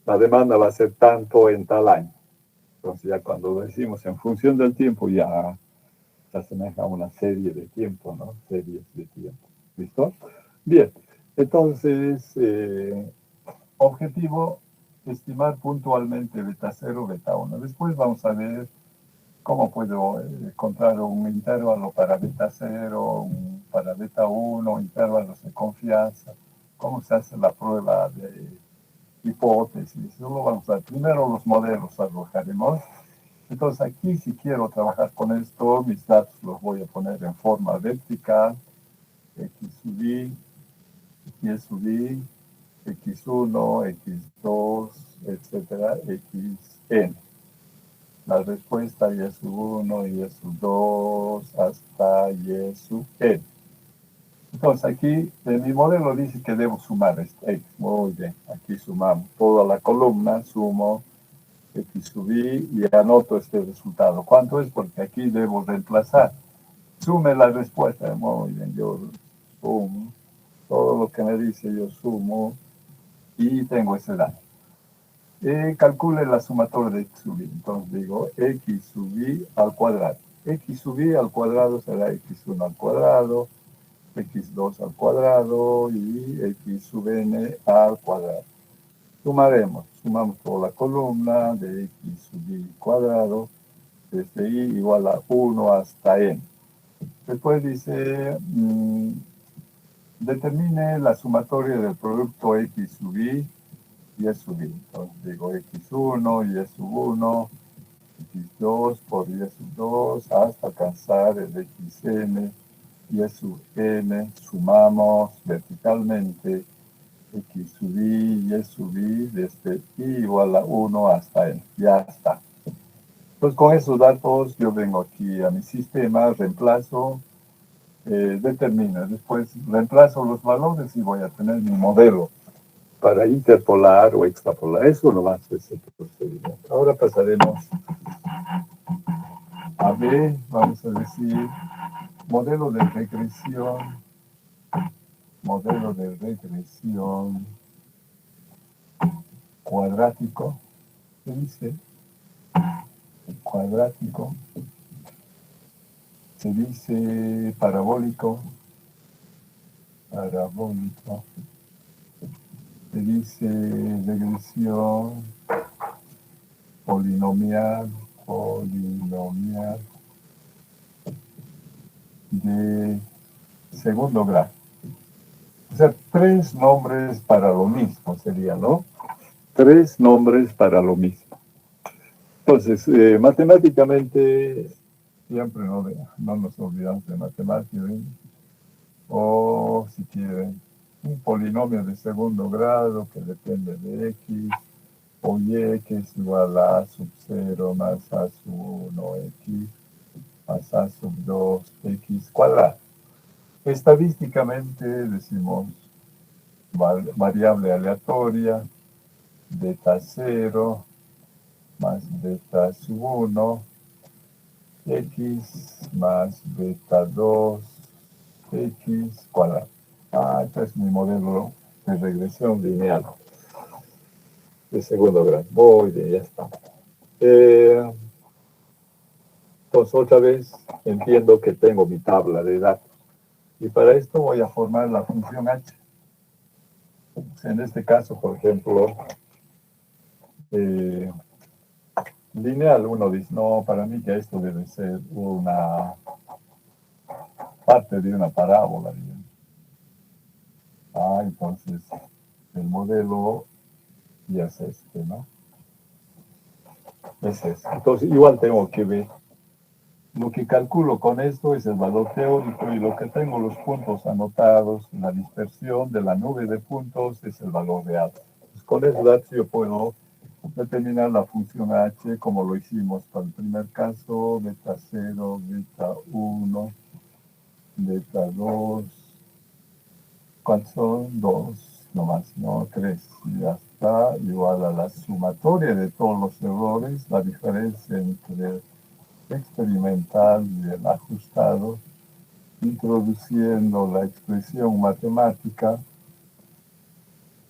Speaker 1: la demanda va a ser tanto en tal año. Entonces ya cuando lo decimos en función del tiempo ya se asemeja a una serie de tiempo, ¿no? Series de tiempo. ¿Listo? Bien. Entonces, objetivo, estimar puntualmente beta 0, beta 1. Después vamos a ver cómo puedo encontrar un intervalo para beta 0, para beta 1, intervalos de confianza, cómo se hace la prueba de hipótesis. Eso lo vamos a ver. Primero los modelos arrojaremos. Entonces aquí si quiero trabajar con esto, mis datos los voy a poner en forma vertical, X sub I, Y sub I, X1, X2, etcétera, Xn. La respuesta Y sub 1, Y sub 2, hasta Y sub n. Entonces aquí en mi modelo dice que debo sumar este X. Muy bien, aquí sumamos toda la columna, sumo X sub I y anoto este resultado. ¿Cuánto es? Porque aquí debo reemplazar. Sume la respuesta. Muy bien, yo sumo. Todo lo que me dice yo sumo y tengo ese dato. Calcule la sumatoria de X sub I. Entonces digo X sub I al cuadrado. X sub I al cuadrado será X1 al cuadrado, X2 al cuadrado y X sub N al cuadrado. Sumamos toda la columna de X sub I cuadrado, desde I igual a 1 hasta N. Después dice, determine la sumatoria del producto X sub I y Y sub I. Entonces digo X1, Y sub 1, X2 por Y sub 2, hasta alcanzar el XN, Y sub N, sumamos verticalmente X sub I, Y sub I, desde I igual a 1 hasta N. Ya está. Pues con esos datos yo vengo aquí a mi sistema, reemplazo, determino, después reemplazo los valores y voy a tener mi modelo para interpolar o extrapolar. Eso nomás es el procedimiento. Ahora pasaremos a B, vamos a decir, modelo de regresión cuadrático, ¿qué dice? Cuadrático, se dice parabólico, se dice regresión polinomial de segundo grado. O sea, 3 nombres para lo mismo sería, ¿no? 3 nombres para lo mismo. Entonces, matemáticamente, siempre no nos olvidamos de matemáticas, ¿eh? O, si quieren, un polinomio de segundo grado que depende de X, o Y, que es igual a A sub 0 más A sub 1 X, más A sub 2 X cuadrado. Estadísticamente decimos variable aleatoria, beta 0, más beta sub 1, X más beta 2, X cuadrado. Este es mi modelo de regresión lineal de segundo grado. Muy bien, ya está. Entonces, otra vez entiendo que tengo mi tabla de datos. Y para esto voy a formar la función H. en este caso, por ejemplo, lineal, uno dice, no, para mí que esto debe ser una parte de una parábola, digamos. Entonces, el modelo ya es este, ¿no? Es ese. Entonces, igual tengo que ver. Lo que calculo con esto es el valor teórico y lo que tengo los puntos anotados, la dispersión de la nube de puntos es el valor real. Pues con esos datos yo puedo determinar la función h como lo hicimos para el primer caso, beta 0, beta 1, beta 2. ¿Cuántos son? 2, nomás, no 3. Y ya está, igual a la sumatoria de todos los errores, la diferencia entre experimental y el ajustado, introduciendo la expresión matemática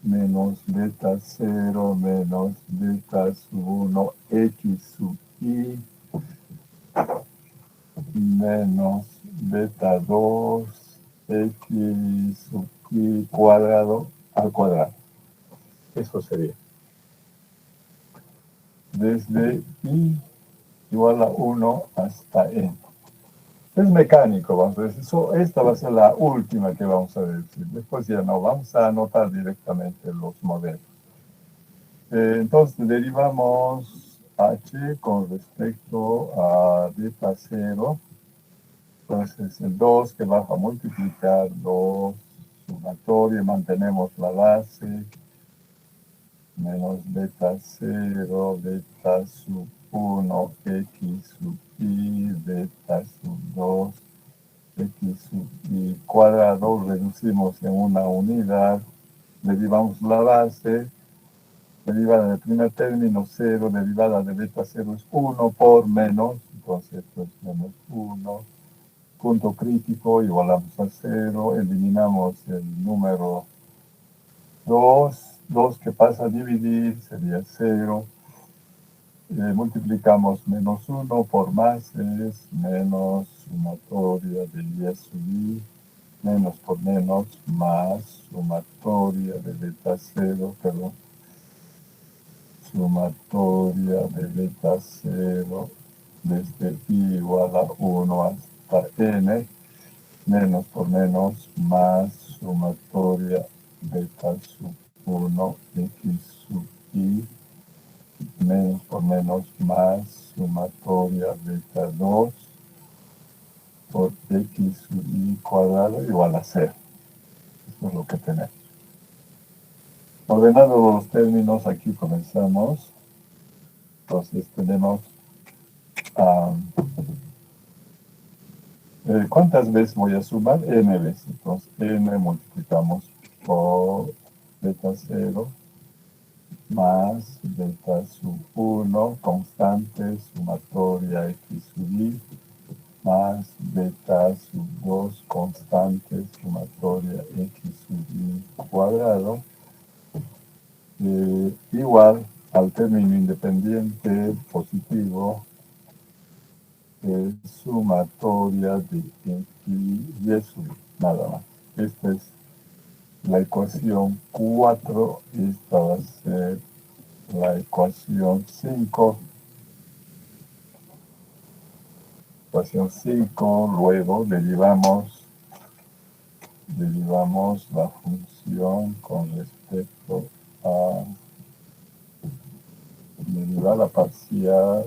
Speaker 1: menos beta 0 menos beta sub 1 x sub i menos beta 2 x sub i cuadrado al cuadrado. Eso sería. Desde i igual a 1 hasta n. Es mecánico, vamos a decir. Esta va a ser la última que vamos a decir. Después ya no, vamos a anotar directamente los modelos. Entonces derivamos h con respecto a beta 0. Entonces el 2 que baja a multiplicar 2 sumatorio, mantenemos la base, menos beta 0, beta sub 1, x sub i, beta sub 2, x sub i cuadrado, reducimos en una unidad, derivamos la base, derivada del primer término 0, derivada de beta 0 es 1 por menos, entonces esto es menos 1, punto crítico, igualamos a 0, eliminamos el número 2 que pasa a dividir sería 0, multiplicamos menos 1 por más es menos sumatoria de y sub i, menos por menos más sumatoria de beta 0, perdón, sumatoria de beta 0 desde i igual a 1 hasta n, menos por menos más sumatoria beta sub 1 x sub i, menos por menos más sumatoria beta 2 por x sub i cuadrado igual a 0. Esto es lo que tenemos. Ordenando los términos, aquí comenzamos. Entonces tenemos ¿cuántas veces voy a sumar? N veces. Entonces n multiplicamos por beta 0 más beta sub 1, constante, sumatoria x sub i, más beta sub 2, constante, sumatoria x sub i cuadrado, igual al término independiente positivo, sumatoria de x y sub i, nada más. Esta es la ecuación 4, esta va a ser la ecuación 5. Ecuación 5, luego derivamos la función con respecto a derivada parcial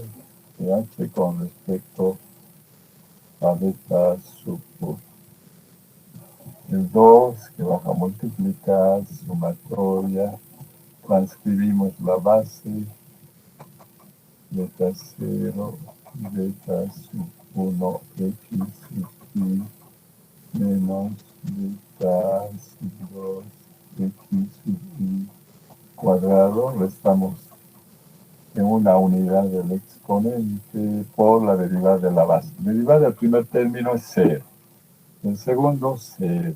Speaker 1: de h con respecto a beta sub 1. El 2 que vamos a multiplicar, sumatoria, transcribimos la base, beta 0, beta sub 1, x sub i, menos beta sub 2, x sub i cuadrado, restamos en una unidad del exponente por la derivada de la base. La derivada del primer término es 0. El segundo, 0.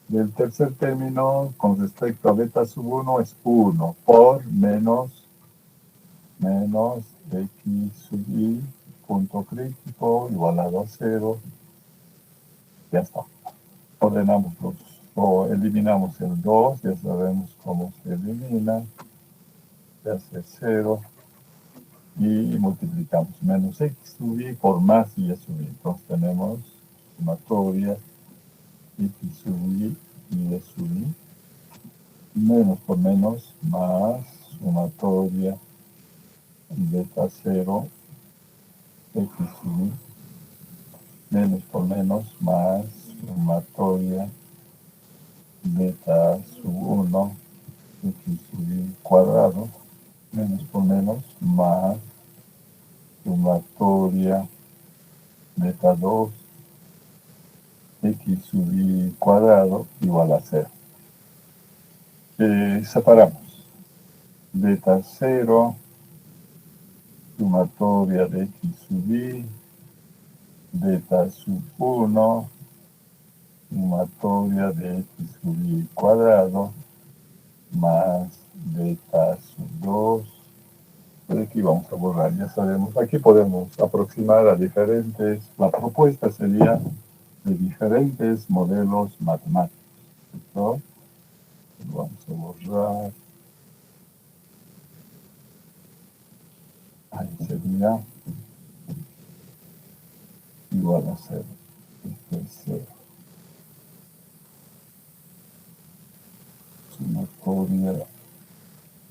Speaker 1: Del tercer término, con respecto a beta sub 1, es 1 por menos x sub i, punto crítico, igualado a 0. Ya está. Ordenamos los o eliminamos el 2, ya sabemos cómo se elimina, se hace 0, y multiplicamos menos x sub i por más y sub i. Entonces tenemos sumatoria x sub i y sub i, menos por menos más sumatoria beta 0 x sub i, menos por menos más sumatoria beta sub 1 x sub i cuadrado, menos por menos más sumatoria beta 2 x sub i cuadrado igual a 0. Separamos beta 0, sumatoria de x sub i, beta sub 1, sumatoria de x sub i cuadrado, más beta sub 2. Pues aquí vamos a borrar, ya sabemos. Aquí podemos aproximar a diferentes, la propuesta sería de diferentes modelos matemáticos. ¿No? Vamos a borrar. Ahí sería igual a 0. Esto es 0. Sumatoria.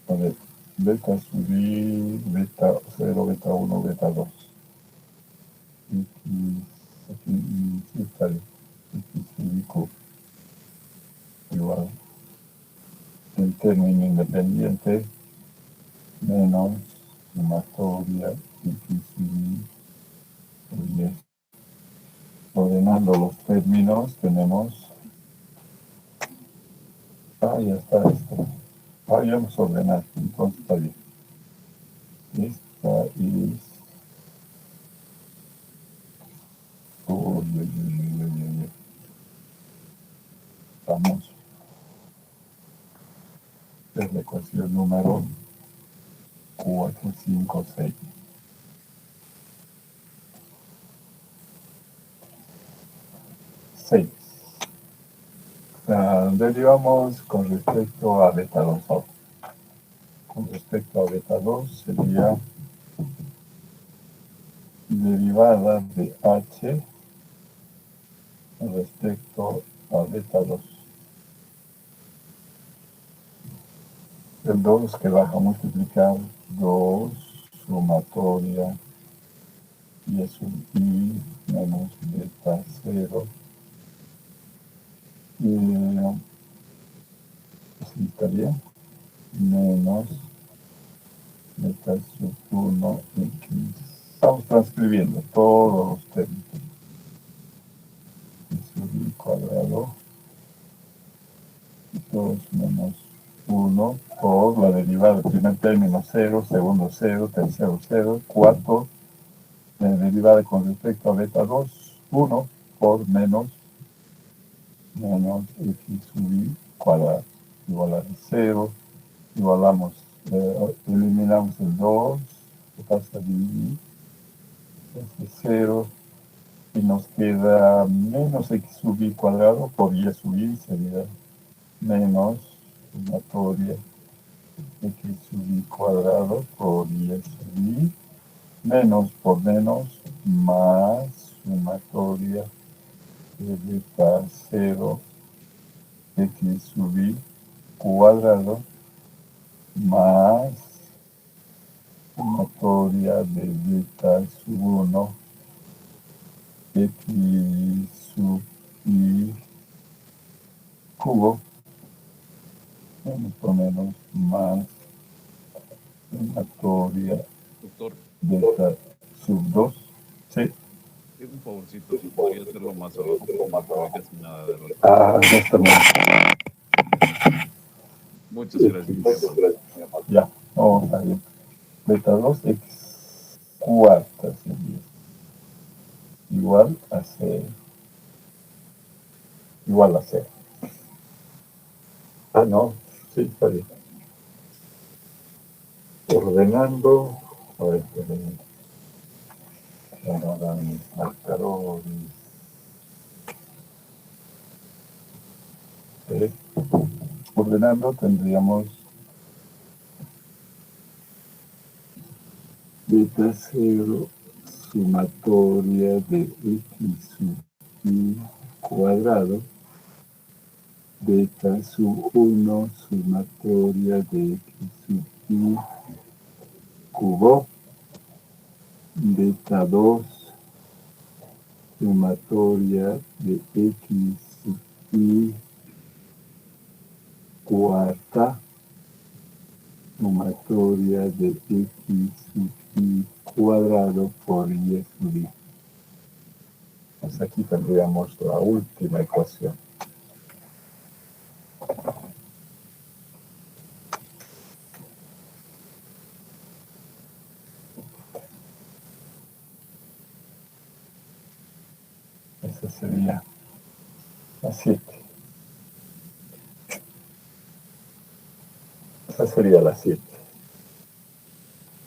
Speaker 1: A ver, beta sub i, beta 0, beta 1, beta 2. Aquí sí está bien. X sub i cubo. Igual. El término independiente menos sumatoria x sub i. Oye, ordenando los términos tenemos. Ya está esto. Ya vamos a ordenar, entonces está bien. Esta es. Vamos. Es la ecuación número 456. 6. Derivamos con respecto a beta 2. Con respecto a beta 2 sería derivada de h respecto a beta 2. El 2 que va a multiplicar 2 sumatoria y es un i menos beta 0. Y así estaría menos beta sub 1 x. Estamos transcribiendo todos los términos. Sub i cuadrado 2 menos 1 por la derivada del primer término 0, segundo 0, tercero 0, cuarto derivada con respecto a beta 2, 1 por menos x sub i cuadrado igual a 0, igualamos, eliminamos el 2, que pasa de i, es 0, y nos queda menos x sub i cuadrado por y sub i, sería menos sumatoria x sub i cuadrado por y sub i, menos por menos, más sumatoria de beta 0 x sub i cuadrado, más sumatoria de beta sub 1 x sub i cubo, menos por menos, más sumatoria
Speaker 2: Doctor,
Speaker 1: beta sub 2. Sí.
Speaker 2: un favorcito, si podría hacerlo más abajo, porque no ve casi nada de lo.
Speaker 1: No está bien.
Speaker 2: Muchas gracias, muy amable.
Speaker 1: Ya, vamos a ver. Beta 2 x cuarta sería igual a 0. Igual a 0. No, sí, está bien. Ordenando, a ver, ahora mis marcadores. Ordenando tendríamos beta 0 sumatoria de x sub i cuadrado, beta sub 1 sumatoria de x sub i cubo, beta 2 sumatoria de x sub i cuarta, sumatoria de x sub i cuadrado por y sub i. Pues aquí tendríamos la última ecuación. Esa sería la 7. Esa sería la 7.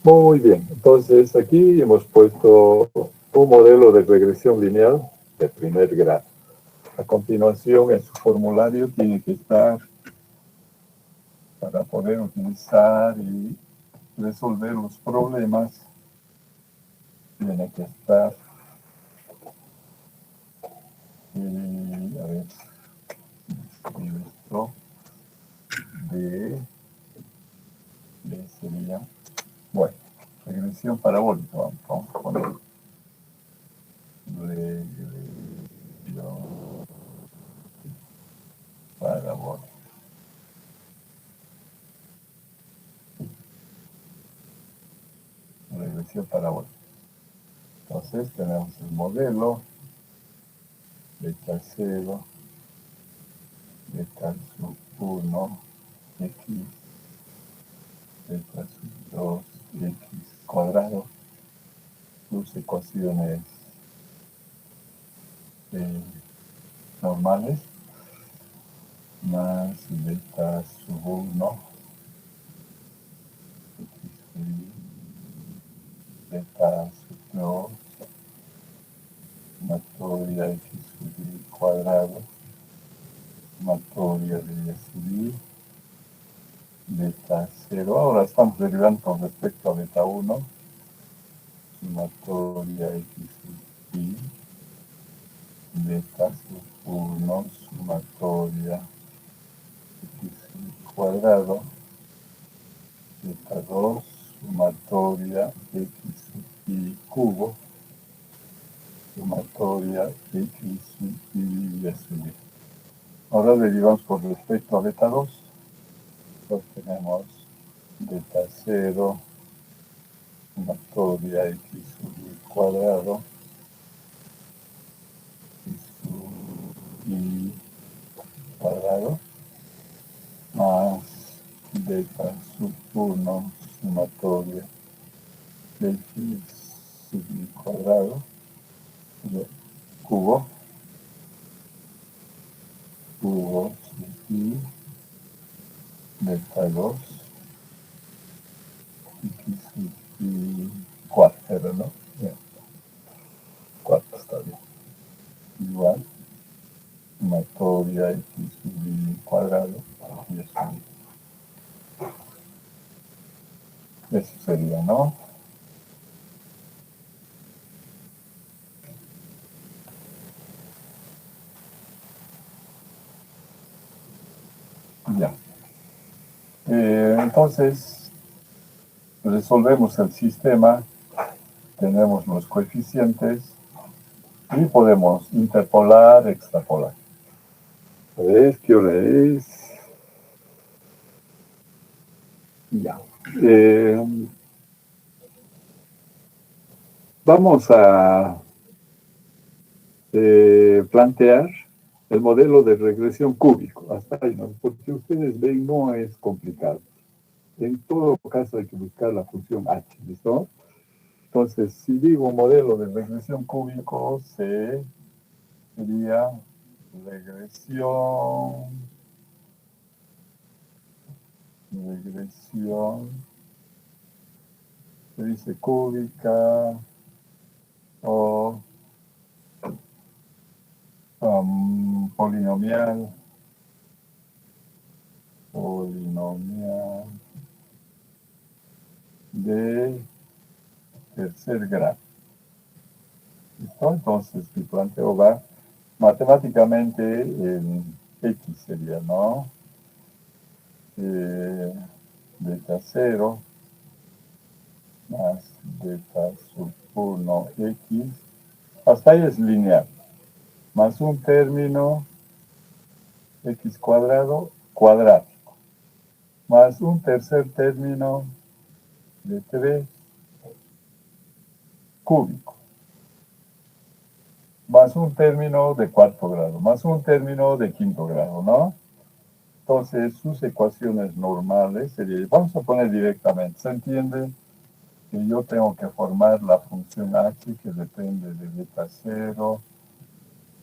Speaker 1: Muy bien, entonces aquí hemos puesto un modelo de regresión lineal de primer grado. A continuación, en su formulario tiene que estar, para poder utilizar y resolver los problemas, tiene que estar, a ver, esto de sería, bueno, regresión parabólica, vamos a poner regresión parabólica. Regresión parabólica. Entonces tenemos el modelo beta 0, beta sub 1, x, beta sub 2, x cuadrado, sus ecuaciones normales, más beta sub 1, x, beta sub 2, sumatoria x sub i cuadrado, sumatoria de y sub i, beta 0. Ahora estamos derivando con respecto a beta 1, sumatoria x sub i, beta sub 1, sumatoria x sub cuadrado, beta 2, sumatoria x sub i cubo, sumatoria x sub i y sub i. Ahora derivamos con respecto a beta 2. Entonces tenemos beta 0, sumatoria x sub i cuadrado, x sub i cuadrado, más beta sub 1 sumatoria x sub i cuadrado, cubo sub i, beta 2, x sub i cuarto, ¿no? Bien. Cuarto está bien. Igual, sumatoria x sub i cuadrado, y eso. Eso sería, ¿no? Ya. Entonces, resolvemos el sistema, tenemos los coeficientes y podemos interpolar, extrapolar. ¿Ves qué hora es? Ya. Vamos a plantear el modelo de regresión cúbico. Hasta ahí, ¿no? Porque ustedes ven, no es complicado. En todo caso hay que buscar la función h, ¿listo? Entonces, si digo modelo de regresión cúbico, sería regresión se dice cúbica o polinomial polinomial de tercer grado. ¿Listo? Entonces, mi planteo va matemáticamente en X sería, ¿no? Beta 0 más beta sub 1x, hasta ahí es lineal, más un término x cuadrado cuadrático, más un tercer término de 3 cúbico, más un término de cuarto grado, más un término de quinto grado, ¿no? Entonces, sus ecuaciones normales serían, vamos a poner directamente, ¿se entiende? Que yo tengo que formar la función h que depende de beta 0,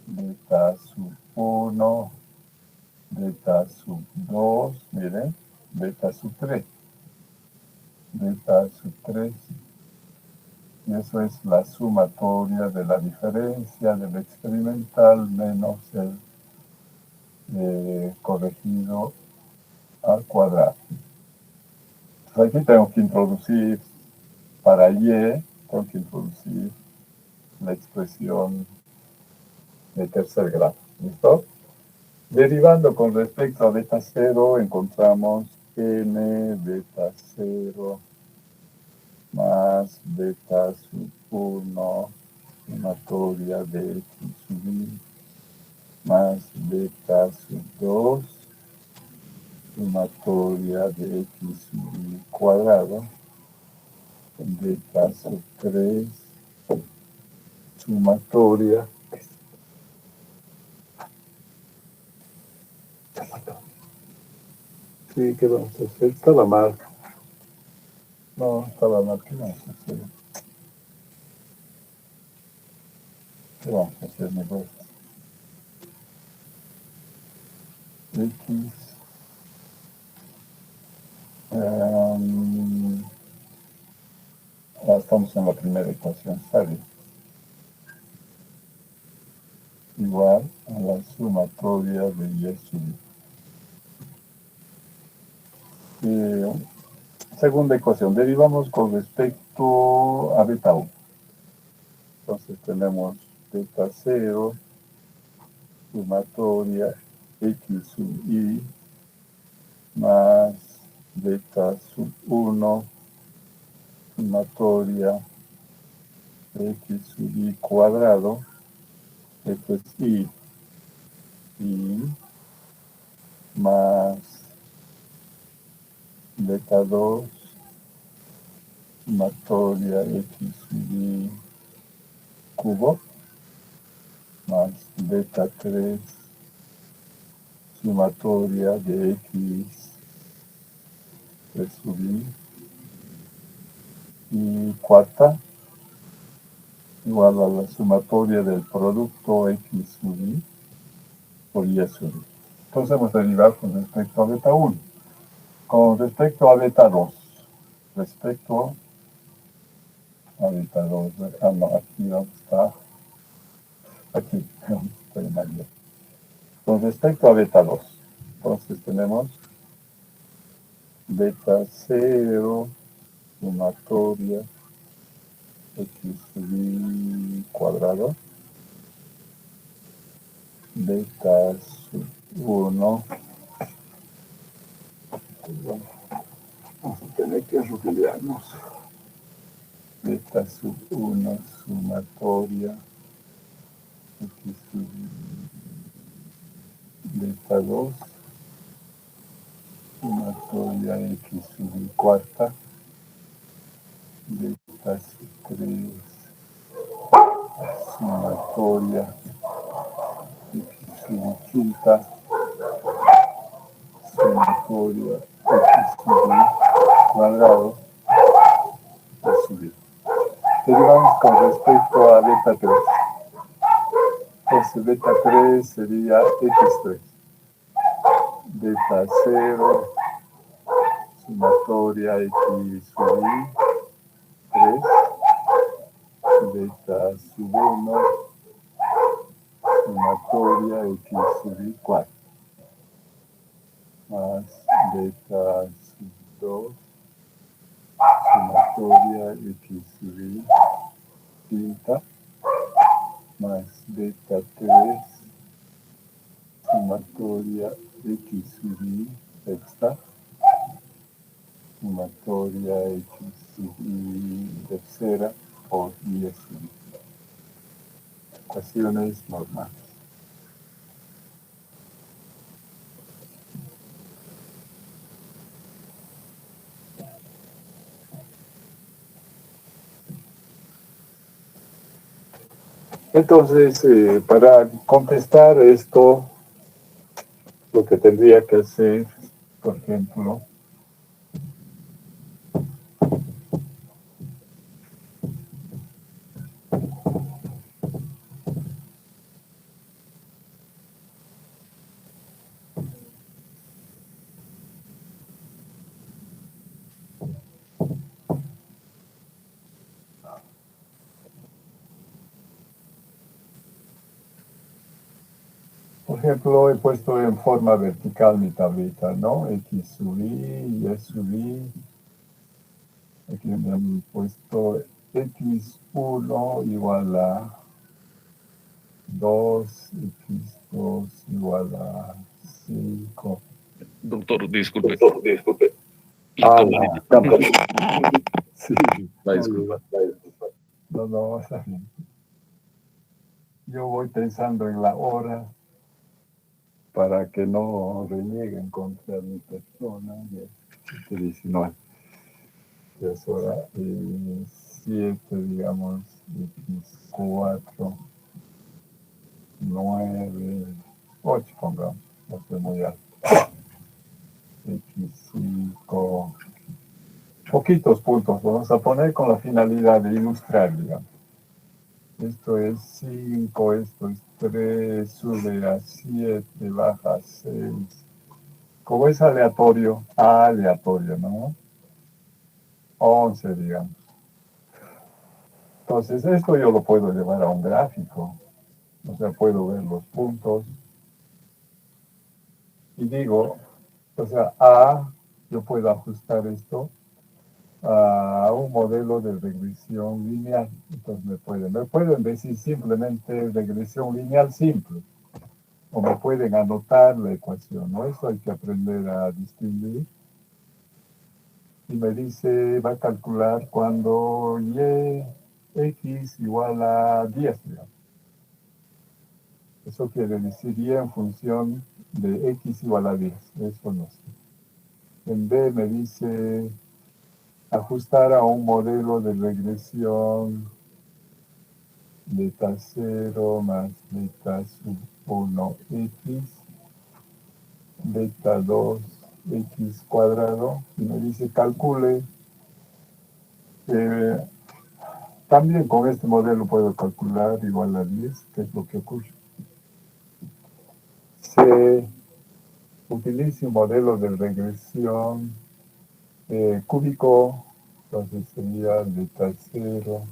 Speaker 1: beta sub 1, beta sub 2, miren, beta sub 3, beta sub 3, y eso es la sumatoria de la diferencia del experimental menos el corregido al cuadrado. Entonces aquí tengo que introducir, para y, tengo que introducir la expresión de tercer grado. ¿Listo? Derivando con respecto a beta 0, encontramos n beta 0 más beta sub 1 sumatoria de x sub y más beta sub 2 sumatoria de x sub y cuadrado, beta sub 3 sumatoria sí, ¿qué vamos a hacer? Estaba mal. No, estaba mal. ¿Qué vamos a hacer? ¿Qué vamos a hacer mejor? X. Estamos en la primera ecuación, ¿sale? Igual a la sumatoria de y sub y. Segunda ecuación, derivamos con respecto a beta 1. Entonces tenemos beta 0 sumatoria x sub y más beta sub 1 sumatoria x sub y cuadrado, esto es y más beta 2 sumatoria x sub y cubo más beta 3 sumatoria de x sub y cuarta igual a la sumatoria del producto x sub y por y sub y. Entonces vamos a derivar con respecto a beta 1. Con respecto a beta 2. Respecto a beta 2. Ah, no, aquí donde está. Aquí, estoy mal. Con respecto a beta 2. Entonces tenemos beta 0 sumatoria x sub y cuadrado, beta sub 1, vamos a tener que arrugarnos, beta sub 1 sumatoria x sub beta 2 sumatoria x sub y cuarta, beta sub 3 sumatoria x sub y quinta, sumatoria x sub y cuadrado de subir. Derivamos con respecto a beta 3. Entonces beta 3 sería x3. Beta 0 sumatoria x sub y 3. Beta sub 1 sumatoria x sub y 4. Más beta sub 2, sumatoria x sub i quinta, más beta 3, sumatoria x sub i sexta, sumatoria x sub i tercera por y sub i. Ecuaciones normales. Entonces, para contestar esto, lo que tendría que hacer, por ejemplo, he puesto en forma vertical mi tablita, ¿no? X sub i, Y sub i. Aquí me han puesto x1 igual a 2, x2 igual a 5.
Speaker 2: Doctor, disculpe.
Speaker 1: Disculpe.
Speaker 2: La
Speaker 1: La
Speaker 2: camarita.
Speaker 1: Sí,
Speaker 2: Disculpa.
Speaker 1: no, está bien. Yo voy pensando en la hora para que no renieguen contra mi persona. 19. Ya es hora 7, digamos, x4, 9, 8, pongamos, no estoy muy alto. X5, poquitos puntos vamos a poner con la finalidad de ilustrar, digamos. Esto es 5, esto es 3, sube a 7, baja a 6. Como es aleatorio, ¿no? 11, digamos. Entonces, esto yo lo puedo llevar a un gráfico. O sea, puedo ver los puntos. Y digo, o sea, yo puedo ajustar esto a un modelo de regresión lineal. Entonces me pueden decir simplemente regresión lineal simple. O me pueden anotar la ecuación, ¿no? Eso hay que aprender a distinguir. Y me dice, va a calcular cuando y x igual a 10, digamos. Eso quiere decir y en función de x igual a 10. Eso no sé. En B me dice ajustar a un modelo de regresión beta 0 más beta sub 1x, beta 2 x cuadrado, y me dice calcule. También con este modelo puedo calcular igual a 10, que es lo que ocurre. Se utiliza un modelo de regresión cúbico, entonces sería beta 0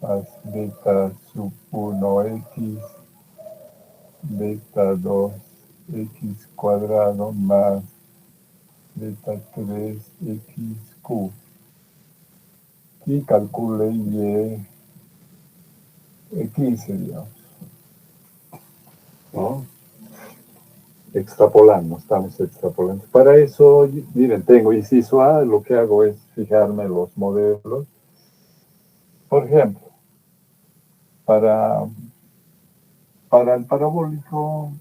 Speaker 1: más beta sub 1x, beta 2 x cuadrado más beta 3x cubo. Y calcule y 15, digamos. ¿No? Estamos extrapolando. Para eso, miren, tengo inciso A, lo que hago es fijarme los modelos. Por ejemplo, para el parabólico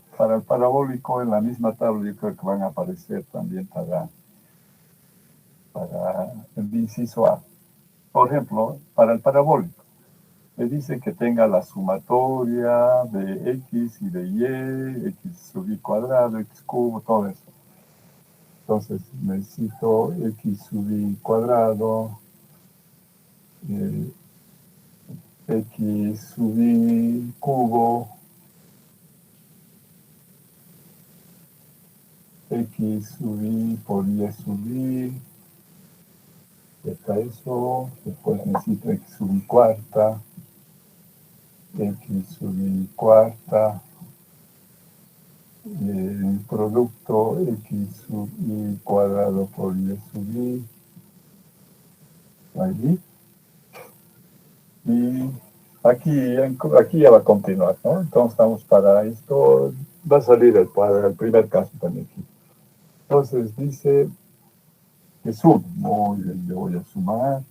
Speaker 1: en la misma tabla, yo creo que van a aparecer también para el inciso A. Por ejemplo, para el parabólico, me dice que tenga la sumatoria de x y de y, x sub i cuadrado, x cubo, todo eso. Entonces necesito x sub i cuadrado, x sub i cubo, x sub i por y sub i, está eso. Después necesito x sub i cuarta, x sub i cuarta, el producto X sub Y cuadrado por Y sub Y, allí. Y aquí ya va a continuar, ¿no? Entonces estamos para esto, va a salir para el primer caso también aquí. Entonces dice que sum, yo voy a sumar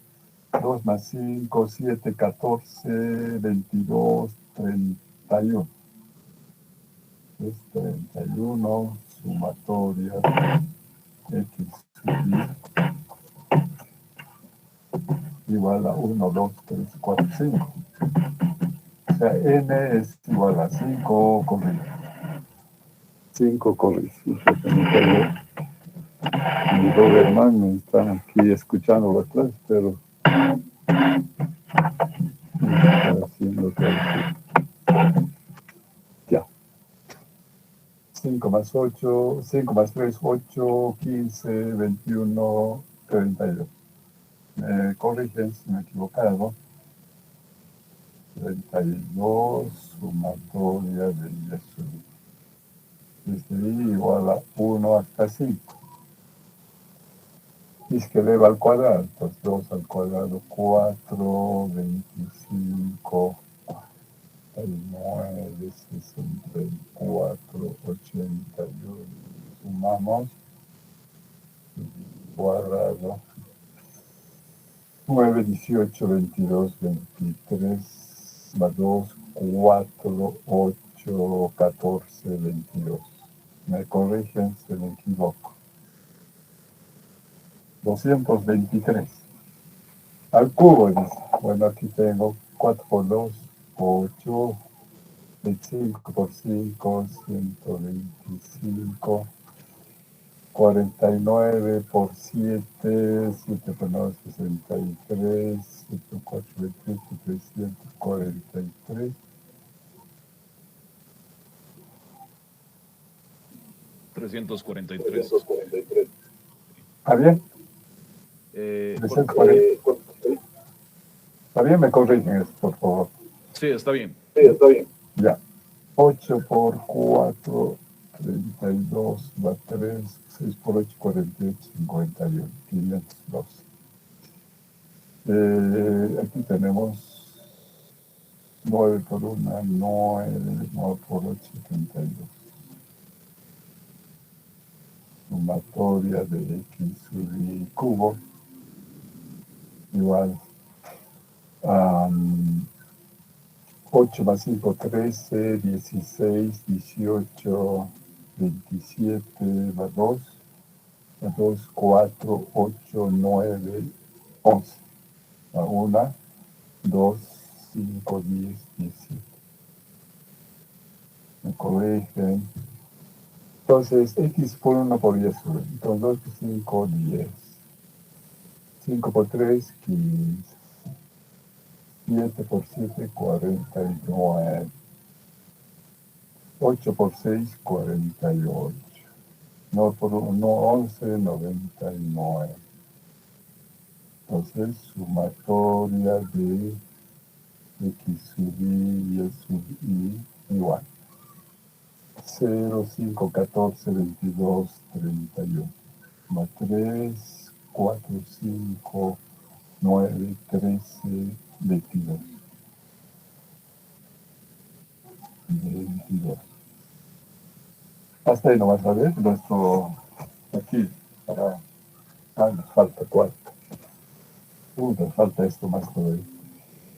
Speaker 1: 2 más 5, 7, 14, 22, 31. Es 31, sumatoria X sub Y igual a 1, 2, 3, 4, 5. O sea, N es igual a 5 corridos. 5 corridos. Mi Doberman me está aquí escuchando la clase, pero está haciendo traducción. Ya. 5 más 8, 5 más 3, 8, 15, 21, 32. Me corrigen si me he equivocado. 32, sumatoria de Y sub Y. Desde Y igual a 1 hasta 5. Dice que eleva al cuadrado, entonces 2 al cuadrado, 4, 25, 49, 64, 81. Sumamos, cuadrado, 9, 18, 22, 23, más 2, 4, 8, 14, 22. Me corrigen si me equivoco. 223. Al cubo, dice. Bueno, aquí tengo 4 por 2, 8, 25 por 5, 125, 49 por 7, 7 por 9, 63, 7 por 4, 28, 343.
Speaker 2: 343.
Speaker 1: ¿Está bien?
Speaker 2: Por-
Speaker 1: 340. ¿Está bien? Me corrigen eso, por favor.
Speaker 2: sí, está bien.
Speaker 1: Sí, está bien. Ya. 8 por 4, 32, va 3, 6 por 8, 48, 51, 512. Aquí tenemos 9 por 1, 9, 9 por 8, 32. Sumatoria de X sub Y cubo igual a 8 más 5, 13, 16, 18, 27, más 2, 4, 8, 9, 11. A 1, 2, 5, 10, 17. Me corrigen. Entonces, X por 1 por 10 sube. Entonces, 2 por 5, 10. 5 por 3, 15. 7 por 7, 49. 8 por 6, 48. 9 por 1, 11, 99. Entonces, sumatoria de X sub Y, Y sub Y igual. 0, 5, 14, 22, 31. Más 3, 4, 5, 9, 13, 22. 22. Hasta ahí no vas a ver nuestro, aquí, para, nos falta 4. Nos falta esto más todavía.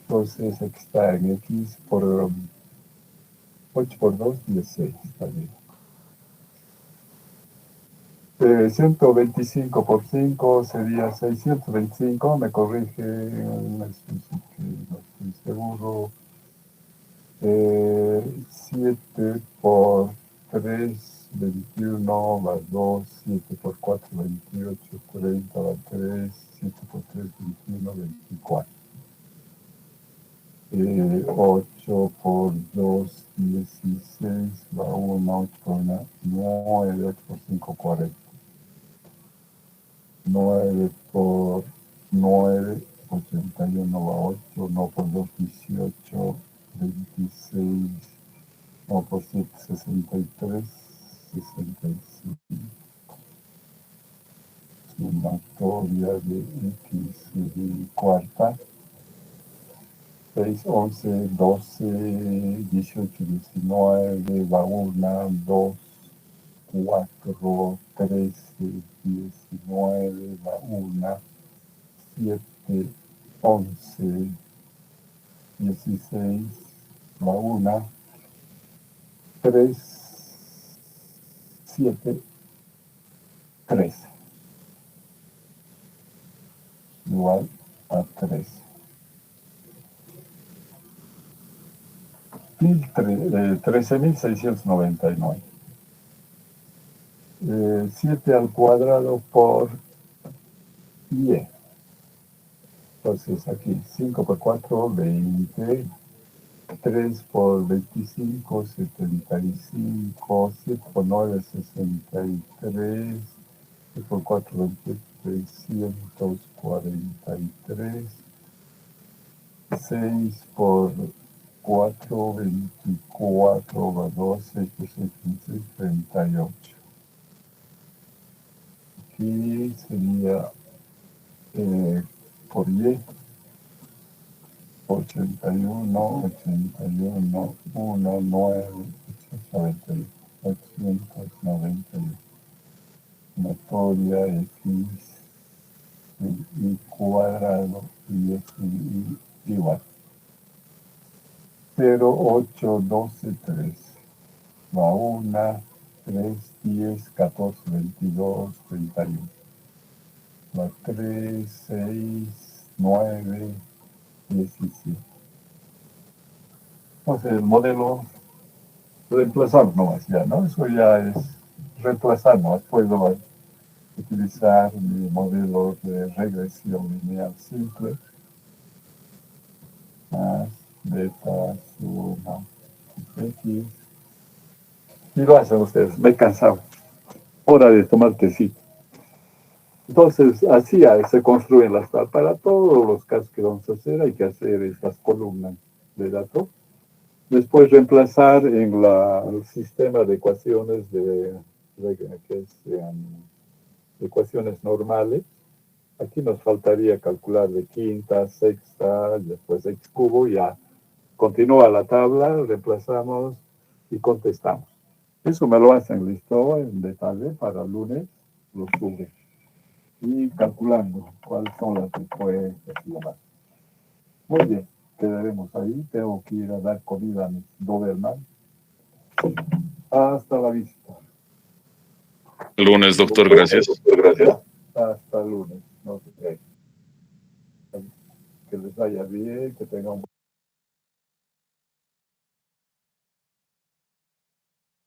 Speaker 1: Entonces aquí está en X por 8 por 2, 16, está bien. 125 por 5 sería 625, me corrige, no estoy seguro. 7 por 3, 21, más 2, 7 por 4, 28, 30, más 3, 7 por 3, 21, 24. 8 por 2, 16, va 1, 8 por 1, 9, 8 por 5, 40. 9 por 9, 81 va 8, 9 por 2, 18, 26, 9 por 7, 63, 65. Sumatoria de X cuarta. 6, 11, 12, 18, 19, va 1, 2, 4, 13, 19, va 1, 7, 11, 16, va 1, 3, 7, 13. Igual a 13. 13.699. 7 al cuadrado por 10. Entonces aquí 5 por 4, 20. 3 por 25, 75. 7 por 9, 63. 7 por 4, 20, 343. 6 por 4, 24, va 12, 16, 15, 38. Aquí sería por Y, 81, 81, 1, 9, 891. Sumatoria X, Y cuadrado y X igual. 0, 8, 12, 3. Va 1, 3, 10, 14, 22, 31. Va 3, 6, 9, 17. Entonces el modelo reemplazar nomás ya, ¿no? Eso ya es reemplazar nomás. Puedo utilizar mi modelo de regresión lineal simple. Más beta suma X. Y lo hacen ustedes. Me he cansado. Hora de tomar tecito. Entonces, así se construyen las tablas. Para todos los casos que vamos a hacer, hay que hacer estas columnas de datos. Después reemplazar en el sistema de ecuaciones que sean ecuaciones normales. Aquí nos faltaría calcular de quinta, sexta, después x cubo, ya continúa la tabla, reemplazamos y contestamos. Eso me lo hacen listo en detalle para el lunes, lo suben. Y calculando cuáles son las respuestas y demás. Muy bien, quedaremos ahí. Tengo que ir a dar comida a mis Doberman. Hasta la vista.
Speaker 2: Lunes, doctor, gracias.
Speaker 1: Gracias. Hasta el lunes. No sé. Que les vaya bien, que tengan un